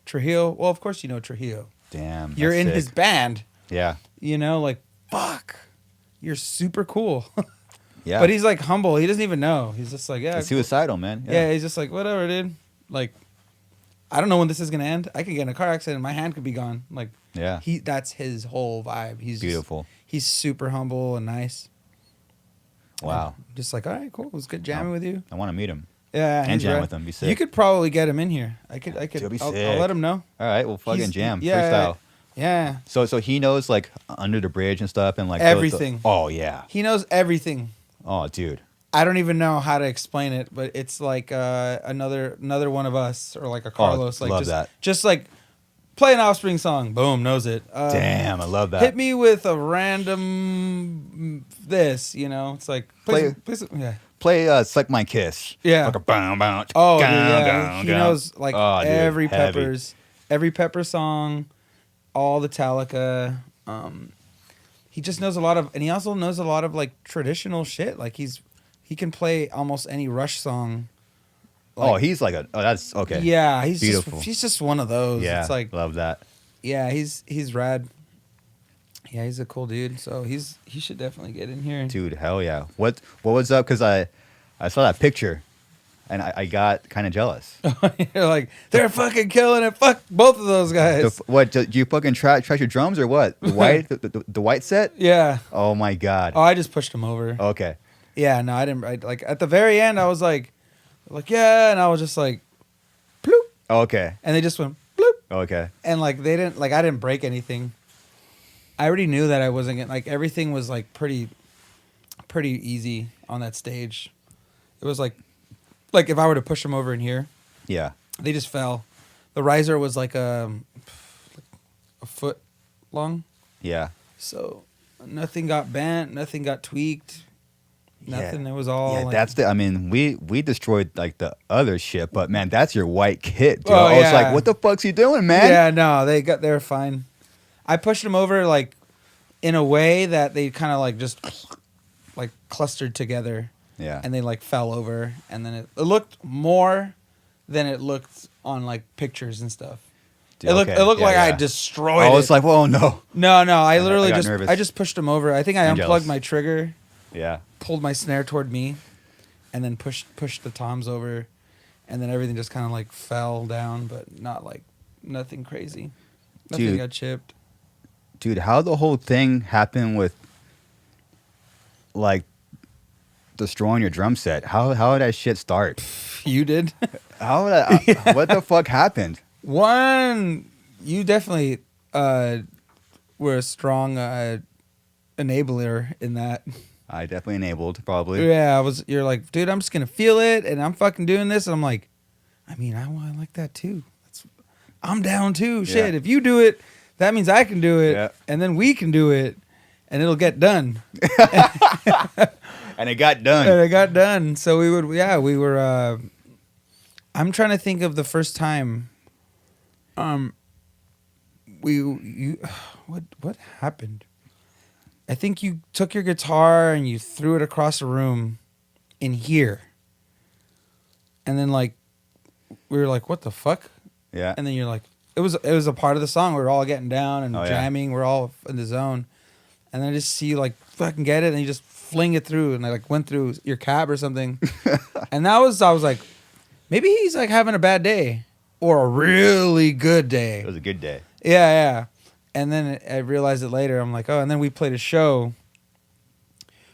Trujillo. Well, of course you know Trujillo. Damn. You're in sick. his band. Yeah. Like, fuck. You're super cool. Yeah. But he's like humble. He doesn't even know. He's just like, yeah. He's suicidal, man. Yeah, he's just like, whatever, dude. Like, I don't know when this is gonna end. I could get in a car accident and my hand could be gone. Like, yeah. That's his whole vibe. He's beautiful. He's super humble and nice. Wow. And just like, all right, cool. It was good jamming with you. I want to meet him. Yeah, and jam with him. Be sick. You could probably get him in here. I could. I'll let him know. All right, we'll fucking jam. Yeah, freestyle. Yeah. So he knows like Under the Bridge and stuff and like everything. Oh yeah. He knows everything. Oh dude. I don't even know how to explain it, but it's like another one of us, or like a Carlos. Like love that. Just like play an Offspring song, boom, knows it. Damn, I love that. Hit me with a random this, It's like play Suck My Kiss. Yeah. Like a bow, bow, oh, yeah. He knows like every heavy. every Pepper song, all the Metallica. He just knows a lot of, and he also knows a lot of like traditional shit. Like he can play almost any Rush song. Like, he's like that's okay. Yeah, he's beautiful. He's just one of those. Yeah, it's like love that. Yeah, he's rad. Yeah, he's a cool dude. So he should definitely get in here. Dude, hell yeah. What was up? Because I saw that picture, and I got kind of jealous. You're like, they're fucking killing it. Fuck both of those guys. What? Do you fucking trash your drums or what? The white the white set? Yeah. Oh my god. Oh, I just pushed him over. Okay. Yeah, no, I didn't. Like at the very end, I was like yeah, and I was just like, bloop. Oh, okay. And they just went bloop. Okay. And like they didn't, like I didn't break anything. I already knew that I wasn't getting, like everything was like pretty easy on that stage. It was like if I were to push them over in here, yeah, they just fell. The riser was like a foot long. Yeah. So nothing got bent, nothing got tweaked. Nothing. Yeah. It was all. Yeah, like, that's I mean, we destroyed like the other shit, but man, that's your white kit, dude. Oh, I was yeah. like, what the fuck's he doing, man? Yeah, no, they were fine. I pushed them over like in a way that they kind of like just like clustered together. Yeah. And they like fell over, and then it looked more than it looked on like pictures and stuff. Dude, it looked like I destroyed it. I was like, whoa, no. No, I literally nervous. I just pushed them over. I think I unplugged my trigger. Yeah. Pulled my snare toward me, and then pushed the toms over, and then everything just kind of like fell down, but not like nothing crazy. Nothing got chipped. Dude, how the whole thing happened with like destroying your drum set? How did that shit start? You did. How did what the fuck happened? One, you definitely were a strong enabler in that. I definitely enabled, probably. Yeah, you're like, dude, I'm just gonna feel it, and I'm fucking doing this, and I'm like, I mean, I like that too. I'm down too. Shit, if you do it, that means I can do it, and then we can do it, and it'll get done. And it got done. And it got done. So we were. I'm trying to think of the first time. What happened? I think you took your guitar and you threw it across the room in here. And then like we were like, what the fuck? Yeah. And then you're like, it was a part of the song. We were all getting down and jamming. We're all in the zone. And then I just see you like fucking get it, and you just fling it through, and I like went through your cab or something. And I was like, maybe he's like having a bad day or a really good day. It was a good day. Yeah. And then I realized it later. I'm like, oh, and then we played a show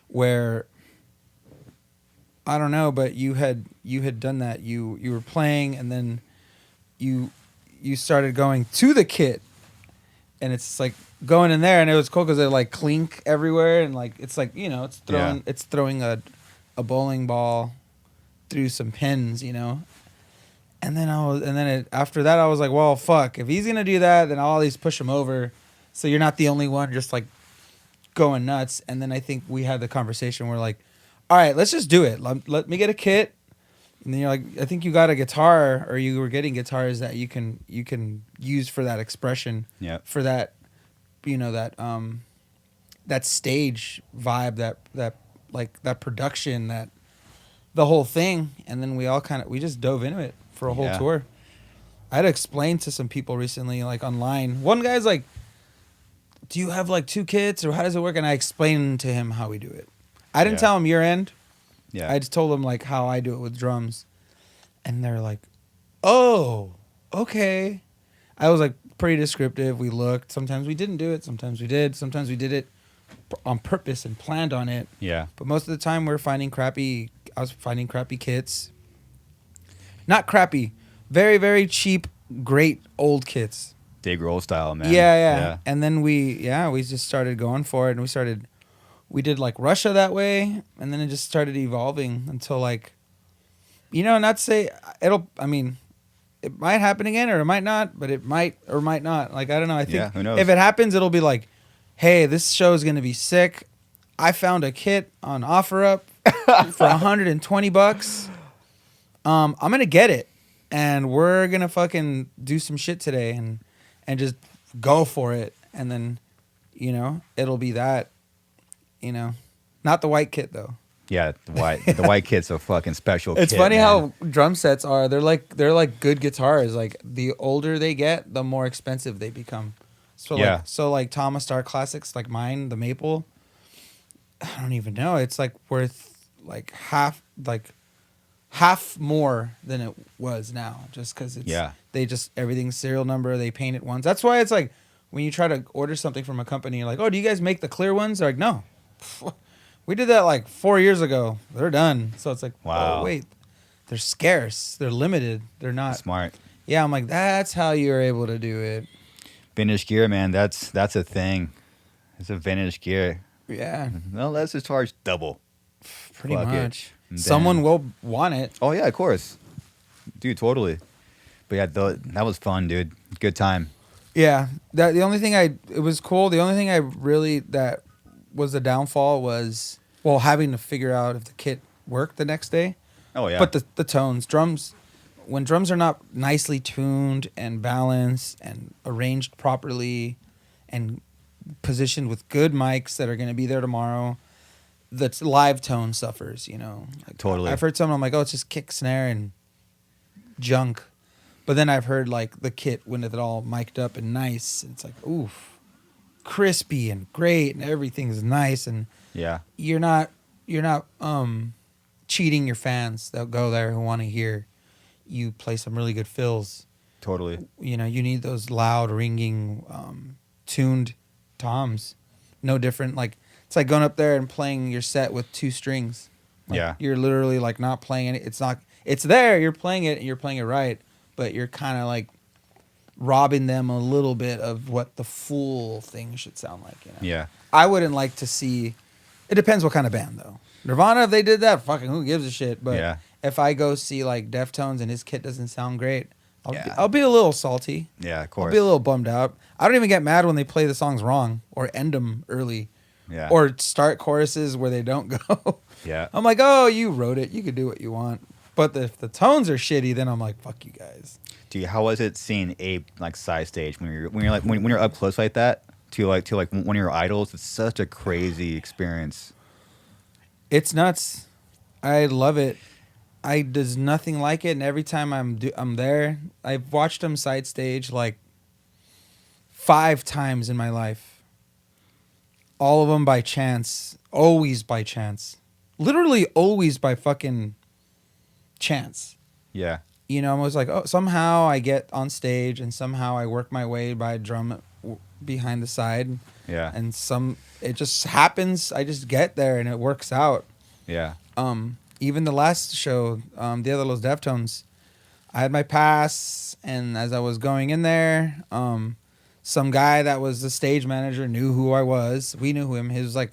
where I don't know, but you had done that. You were playing, and then you started going to the kit, and it's like going in there, and it was cool because it like clink everywhere, and like it's like, you know, it's throwing a bowling ball through some pins, you know. And then after that I was like, well, fuck, if he's gonna do that, then I'll at least push him over, so you're not the only one just like going nuts. And then I think we had the conversation where like, all right, let's just do it. Let me get a kit. And then you're like, I think you got a guitar, or you were getting guitars that you can use for that expression. Yeah. For that, you know, that stage vibe, that like that production, that the whole thing. And then we just dove into it for a whole tour. I had to explain to some people recently, like online. One guy's like, do you have like 2 kits, or how does it work? And I explained to him how we do it. I didn't tell him your end. Yeah. I just told them like how I do it with drums, and they're like, "Oh, okay." I was like pretty descriptive. We looked. Sometimes we didn't do it. Sometimes we did. Sometimes we did it on purpose and planned on it. Yeah. But most of the time, I was finding crappy kits. Not crappy, very very cheap, great old kits. Dave Grohl style, man. Yeah. And then we just started going for it, and we did like Russia that way, and then it just started evolving until like, you know, not to say it might happen again, or it might not, but it might or might not. Like, I don't know. I think who knows? if it happens, it'll be like, hey, this show is going to be sick. I found a kit on OfferUp for $120. I'm going to get it, and we're going to fucking do some shit today and just go for it. And then, you know, it'll be that. You know, not the white kit though. Yeah, the white kit's a fucking special. It's kit, funny man. how drum sets are. They're like good guitars. Like the older they get, the more expensive they become. So like Thomas Star Classics, like mine, the Maple. I don't even know. It's like worth like half more than it was now, just because they just everything's serial number. They paint it once. That's why it's like when you try to order something from a company, you're like, oh, do you guys make the clear ones? They're like, no. We did that like 4 years ago. They're done. So it's like, wow. Oh, wait, they're scarce. They're limited. They're not smart. Yeah, I'm like, that's how you're able to do it. Vintage gear, man. That's a thing. It's a vintage gear. Yeah. No, let's just charge double. Pretty Fuck much. it. Someone will want it. Oh yeah, of course, dude, totally. But yeah, that was fun, dude. Good time. Yeah. The only thing it was cool. The only thing that was the downfall was, well, having to figure out if the kit worked the next day. Oh yeah. But the tones, when drums are not nicely tuned and balanced and arranged properly and positioned with good mics that are going to be there tomorrow, the live tone suffers, you know. Like, totally. I've heard some, I'm like, oh, it's just kick, snare, and junk. But then I've heard like the kit when it's all mic'd up and nice, it's like, oof. Crispy and great, and everything's nice, and you're not cheating your fans that go there who want to hear you play some really good fills. Totally. You know, you need those loud, ringing, tuned toms. No different. Like, it's like going up there and playing your set with 2 strings. Like, you're literally like not playing it. It's there. You're playing it, and you're playing it right, but you're kind of like robbing them a little bit of what the full thing should sound like, you know? Yeah. I wouldn't like to see. It depends what kind of band though. Nirvana, if they did that, fucking who gives a shit? But if I go see like Deftones and his kit doesn't sound great, I'll be a little salty. Yeah, of course. I'll be a little bummed out. I don't even get mad when they play the songs wrong or end them early. Yeah. Or start choruses where they don't go. Yeah. I'm like, oh, you wrote it. You could do what you want. But if the tones are shitty, then I'm like, fuck you guys. Dude, how was it seeing Abe like side stage when you're up close like that to one of your idols? It's such a crazy experience. It's nuts. I love it. There's nothing like it, and every time I'm there, I've watched him side stage like 5 times in my life. All of them by chance, always by chance, literally always by fucking chance. Yeah. You know, I was like, oh, somehow I get on stage, and somehow I work my way by a drum behind the side. Yeah. And it just happens. I just get there, and it works out. Yeah. Even the last show, Dia de los Deftones, I had my pass, and as I was going in there, some guy that was the stage manager knew who I was. We knew him. He was like,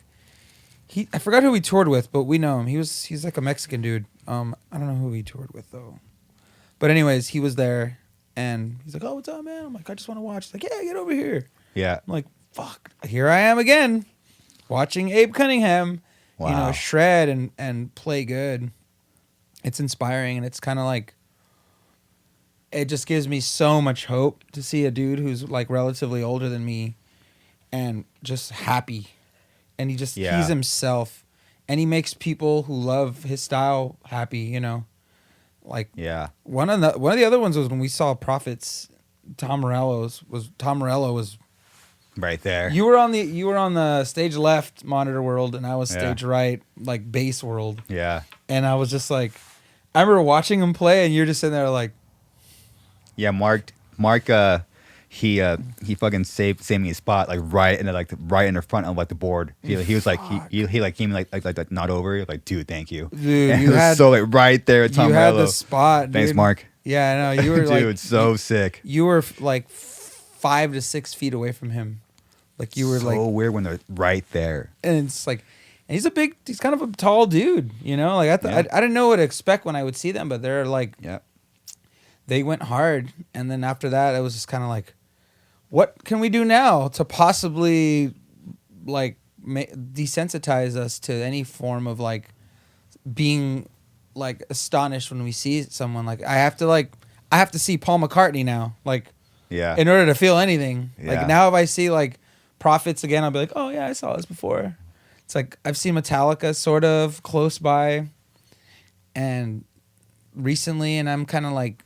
I forgot who he toured with, but we know him. He's like a Mexican dude. I don't know who he toured with though. But anyways, he was there, and he's like, "Oh, what's up, man?" I'm like, "I just want to watch." He's like, "Yeah, get over here." Yeah. I'm like, "Fuck, here I am again, watching Abe Cunningham." Wow. You know, shred and play good. It's inspiring, and it's kind of like, it just gives me so much hope to see a dude who's like relatively older than me and just happy. And he's himself, and he makes people who love his style happy, you know. Like, yeah. One of the other ones was when we saw Prophets. Tom Morello was Right there. You were on the stage left, Monitor World, and I was stage right, like Bass World. Yeah. And I was just like, I remember watching him play, and you're just sitting there like, yeah. Mark, he fucking saved me a spot right in the front of like the board. He was like he came like not over. Like, dude, thank you. Dude, and you had so like right there at Tom you had Morello. the spot. Thanks, dude. Mark. Yeah, I know you were like, dude, so sick. You were like 5 to 6 feet away from him. Like you were so like weird when they're right there. And it's like, and he's kind of a tall dude, you know. Like I didn't know what to expect when I would see them, but they're like, they went hard, and then after that, it was just kind of like, what can we do now to possibly like desensitize us to any form of like being like astonished when we see someone? Like I have to see Paul McCartney now, like in order to feel anything. Like now if I see like Prophets again, I'll be like, oh yeah, I saw this before. It's like I've seen Metallica sort of close by and recently, and I'm kind of like,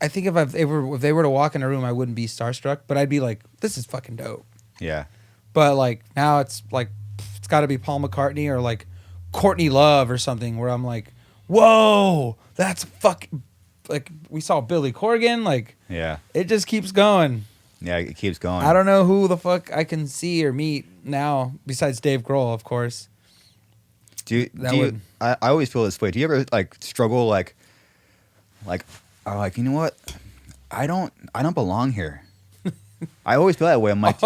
I think if they were to walk in a room, I wouldn't be starstruck, but I'd be like, this is fucking dope. Yeah. But like now it's like, it's got to be Paul McCartney or like Courtney Love or something where I'm like, whoa, that's fucking, like we saw Billy Corgan. Like, it just keeps going. Yeah, it keeps going. I don't know who the fuck I can see or meet now besides Dave Grohl, of course. I always feel this way. Do you ever like struggle like you know what? I don't belong here. I always feel that way. I'm like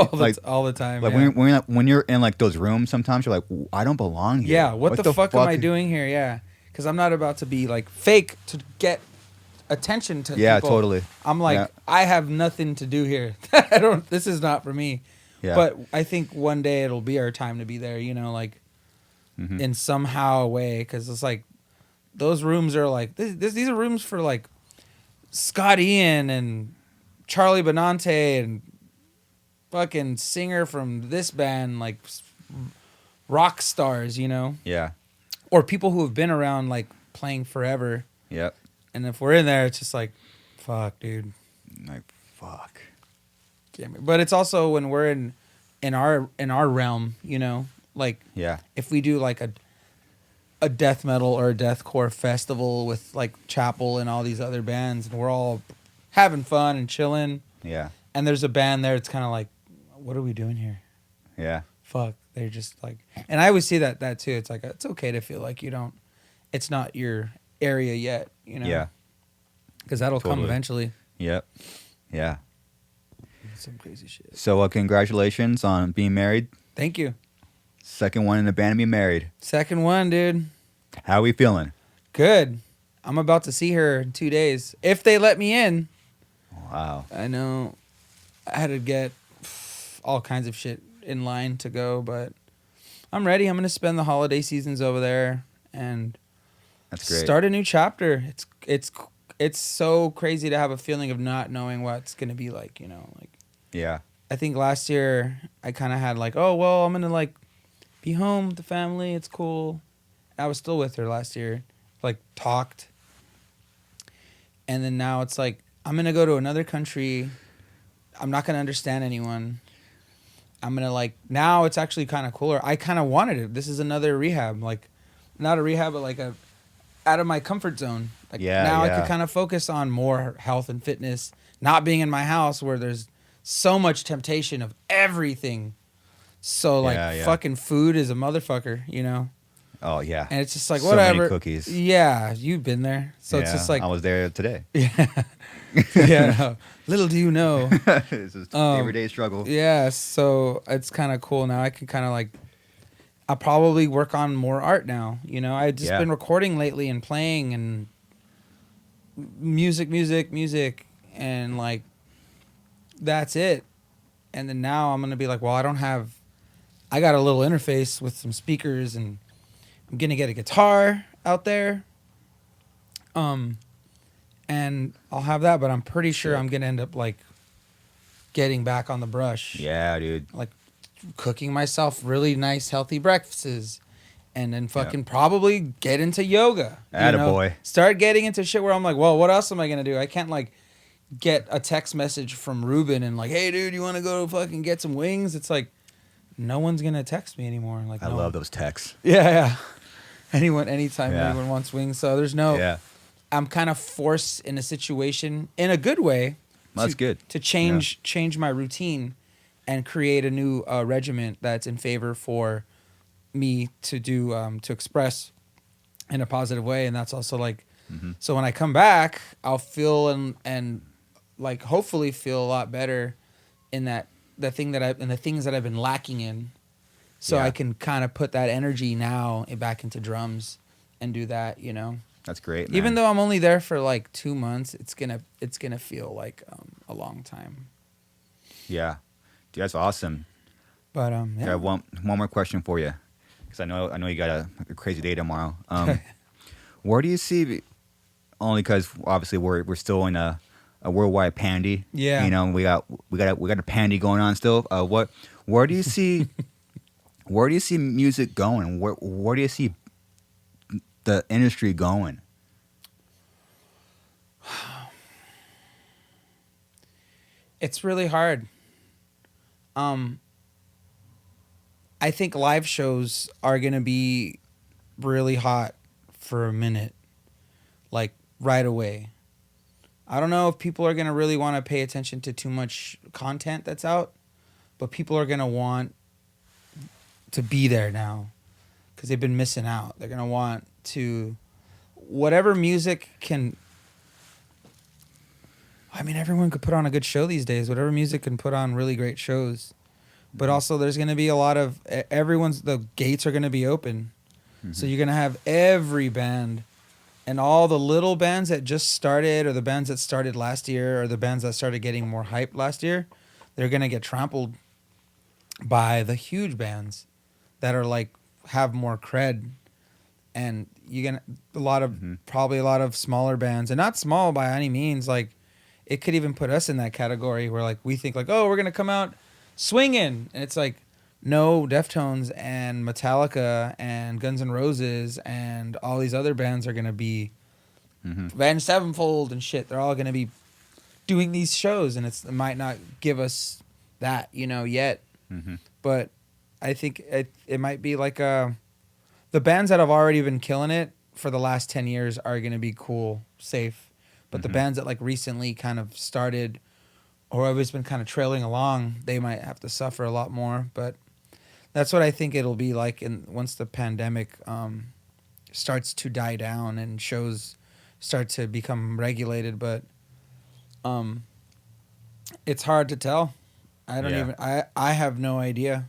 all the time. Like when you're in like those rooms, sometimes you're like, I don't belong here. Yeah, what the fuck am I doing here? Yeah, because I'm not about to be like fake to get attention to people. Totally. I'm like, I have nothing to do here. This is not for me. Yeah. But I think one day it'll be our time to be there, you know, like in somehow a way, because it's like those rooms are like these are rooms for like Scott Ian and Charlie Benante and fucking singer from this band, like rock stars, you know? Yeah. Or people who have been around like playing forever. Yep. And if we're in there, it's just like, fuck, dude. Like, fuck. Damn it. But it's also when we're in our realm, you know? Like, if we do like a death metal or a deathcore festival with like Chapel and all these other bands, and we're all having fun and chilling. Yeah. And there's a band there, it's kind of like, what are we doing here? Yeah. Fuck. They're just like, and I always see that too. It's like, it's okay to feel like it's not your area yet, you know? Yeah. Because that'll come eventually. Yep. Yeah. Some crazy shit. So congratulations on being married. Thank you. Second one in the band to be married. Second one, dude. How are we feeling? Good. I'm about to see her in 2 days. If they let me in. Wow. I know I had to get all kinds of shit in line to go, but I'm ready. I'm gonna spend the holiday seasons over there and That's great. start a new chapter. It's so crazy to have a feeling of not knowing what's gonna be like. Like Yeah. I think last year I kind of had like, oh well, I'm gonna like be home with the family. It's cool. I was still with her last year, like talked, and then now it's like I'm gonna go to another country. I'm not gonna understand anyone. I'm gonna like now it's actually kind of cooler. I kind of wanted it. This is another rehab, like not a rehab, but like a out of my comfort zone. Like now I could kind of focus on more health and fitness, not being in my house where there's so much temptation of everything. So like fucking food is a motherfucker. Oh yeah. And it's just like so whatever. Many cookies. Yeah, you've been there. So it's just like I was there today. Yeah. Yeah. No. Little do you know. It's just everyday struggle. Yeah, so it's kind of cool now. I can kind of like, I'll probably work on more art now. I've just been recording lately and playing and music, and like, that's it. And then now I'm going to be like, well, I got a little interface with some speakers and I'm going to get a guitar out there. And I'll have that, but I'm pretty sure I'm going to end up like getting back on the brush. Yeah, dude. Like cooking myself really nice, healthy breakfasts and then fucking probably get into yoga. Attaboy. Start getting into shit where I'm like, well, what else am I going to do? I can't like get a text message from Ruben and like, hey, dude, you want to go fucking get some wings? It's like, no one's going to text me anymore. Like, I love those texts. Yeah. Anytime anyone wants wings. So there's no... Yeah. I'm kind of forced in a situation in a good way. That's good. To change my routine and create a new regiment that's in favor for me to do to express in a positive way, and that's also like so when I come back, I'll feel and like hopefully feel a lot better in the things that I've been lacking in, so I can kind of put that energy now back into drums and do that. That's great, man. Even though I'm only there for like 2 months, it's gonna feel like a long time. Yeah, dude, that's awesome. But I have one more question for you, because I know you got a crazy day tomorrow. Where do you see? Only because obviously we're still in a worldwide pandy. Yeah. We got a pandy going on still. Where do you see? Where do you see music going? Where do you see the industry going? It's really hard. I think live shows are gonna be really hot for a minute, like right away. I don't know if people are gonna really want to pay attention to too much content that's out, but people are gonna want to be there now because they've been missing out. They're gonna want to, whatever music can. I mean, everyone could put on a good show these days. Whatever music can put on really great shows. But also there's going to be a lot of, the gates are going to be open. Mm-hmm. So you're going to have every band and all the little bands that just started or the bands that started last year or the bands that started getting more hype last year, they're going to get trampled by the huge bands that are like, have more cred. And you're going to, probably a lot of smaller bands, and not small by any means. Like, it could even put us in that category where like we think like, oh, we're going to come out swinging. And it's like, no, Deftones and Metallica and Guns N' Roses and all these other bands are going to be Avenged Sevenfold and shit. They're all going to be doing these shows, and it might not give us that, yet. Mm-hmm. But I think it might be like the bands that have already been killing it for the last 10 years are going to be cool, safe. But the bands that like recently kind of started or have always been kind of trailing along, they might have to suffer a lot more. But that's what I think it'll be like once the pandemic starts to die down and shows start to become regulated. But it's hard to tell. I don't even. I have no idea,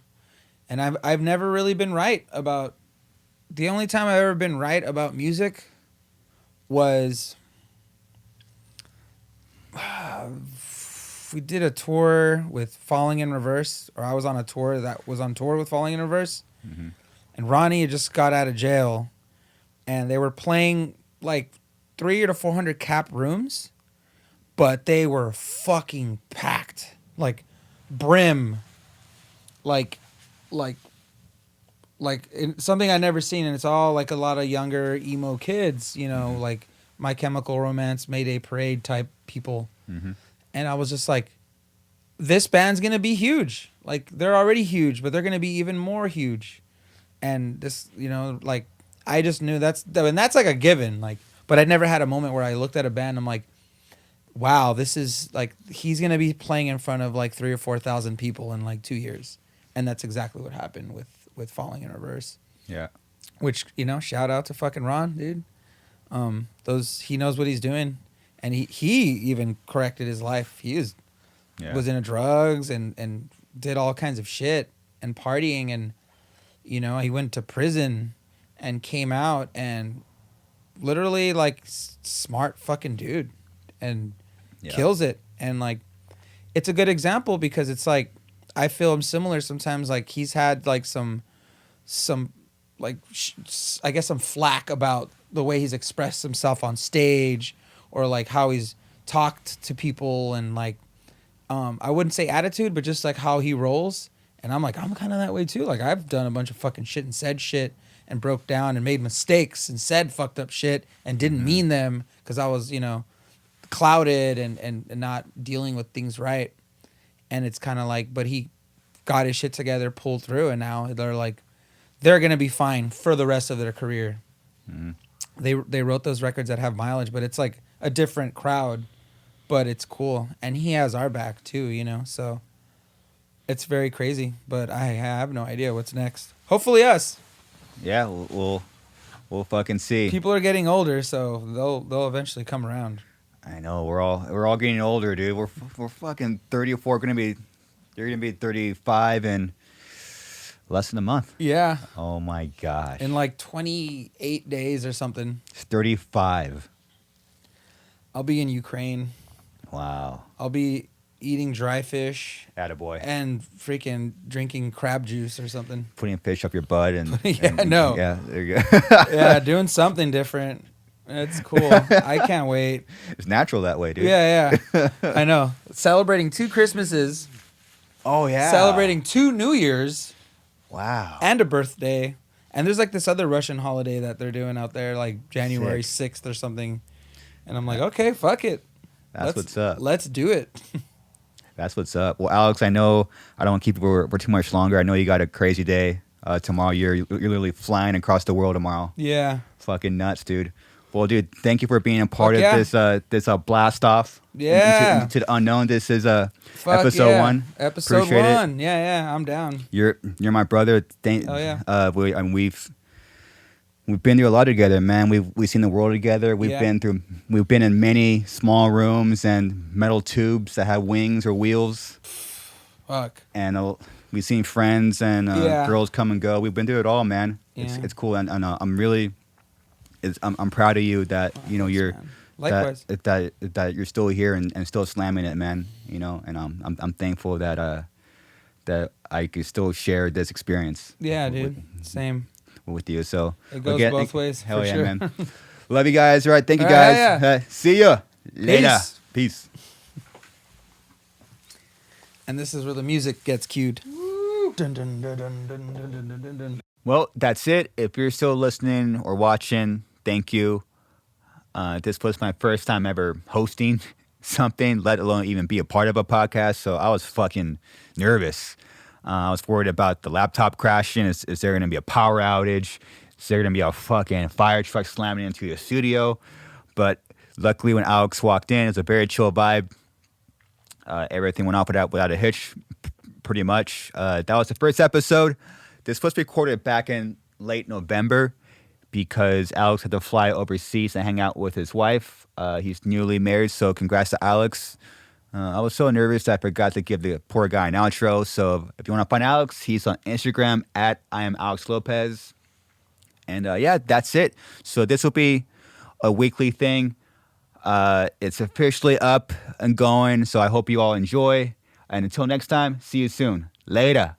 and I've never really been right about. The only time I've ever been right about music was. We did a tour with Falling in Reverse, or I was on a tour that was on tour with Falling in Reverse. Mm-hmm. and Ronnie had just got out of jail, and they were playing like 300 to 400 cap rooms, but they were fucking packed, like brim, like something I'd never seen, and it's all like a lot of younger emo kids, you know, like My Chemical Romance, Mayday Parade type people, and I was just like, this band's gonna be huge. Like they're already huge, but they're gonna be even more huge, and this, you know, like I just knew that's like a given, like. But I'd never had a moment where I looked at a band and I'm like, wow, this is like, he's going to be playing in front of like 3,000 or 4,000 people in like 2 years. And that's exactly what happened with Falling in Reverse. Yeah. Which, you know, shout out to fucking Ron, dude. He knows what he's doing. And he even corrected his life. He was into drugs and did all kinds of shit and partying. And, you know, he went to prison and came out and literally like smart fucking dude and kills it. And like, it's a good example because it's like, I feel him similar sometimes. Like he's had like some like, I guess some flack about the way he's expressed himself on stage or like how he's talked to people and like, I wouldn't say attitude, but just like how he rolls. And I'm like, I'm kind of that way too. Like I've done a bunch of fucking shit and said shit and broke down and made mistakes and said fucked up shit and didn't mean them because I was, you know, clouded and not dealing with things right. And it's kind of like, but he got his shit together, pulled through, and now they're like, they're going to be fine for the rest of their career. They wrote those records that have mileage, but it's like a different crowd, but it's cool. And he has our back too, you know, so it's very crazy, but I have no idea what's next. Hopefully us. Yeah, we'll fucking see. People are getting older, so they'll eventually come around. I know we're all getting older, dude. We're fucking 34. They're gonna be 35 in less than a month. Yeah. Oh my gosh. In like 28 days or something. It's 35. I'll be in Ukraine. Wow. I'll be eating dry fish. Attaboy. And freaking drinking crab juice or something. Putting fish up your butt and no. Yeah, there you go. Yeah, doing something different. It's cool. I can't wait. It's natural that way, dude. Yeah. I know. Celebrating 2 Christmases. Oh yeah. Celebrating 2 New Years. Wow. And a birthday. And there's like this other Russian holiday that they're doing out there, like January 6th or something. And I'm like, okay, fuck it. That's what's up. Let's do it. That's what's up. Well, Alex, I know I don't want to keep you for too much longer. I know you got a crazy day tomorrow. You're literally flying across the world tomorrow. Yeah. Fucking nuts, dude. Well, dude, thank you for being a part of this blast off. Yeah. Into the unknown. This is episode 1. Episode Appreciate 1. It. Yeah, I'm down. You're my brother. Oh yeah. We've been through a lot together, man. We've seen the world together. We've been in many small rooms and metal tubes that have wings or wheels. Fuck. And we've seen friends and girls come and go. We've been through it all, man. Yeah. It's cool, and I'm really, I'm proud of you that you're man. Likewise. that you're still here and still slamming it, man. You know, and I'm thankful that I could still share this experience. Yeah, dude. Same. With you, so it goes both ways. Hell for yeah, sure. man. Love you guys. All right, thank you All right, guys. yeah. See ya later. Peace. And this is where the music gets cued. Dun, dun, dun, dun, dun, dun, dun, dun, dun. Well, that's it. If you're still listening or watching, thank you. This was my first time ever hosting something, let alone even be a part of a podcast. So I was fucking nervous. I was worried about the laptop crashing. Is there going to be a power outage? Is there going to be a fucking fire truck slamming into the studio? But luckily, when Alex walked in, it was a very chill vibe. Everything went off without a hitch, pretty much. That was the first episode. This was recorded back in late November because Alex had to fly overseas and hang out with his wife. He's newly married, so congrats to Alex. I was so nervous that I forgot to give the poor guy an outro. So if you want to find Alex, he's on Instagram at I am Alex Lopez. And that's it. So this will be a weekly thing. It's officially up and going. So I hope you all enjoy. And until next time, see you soon. Later.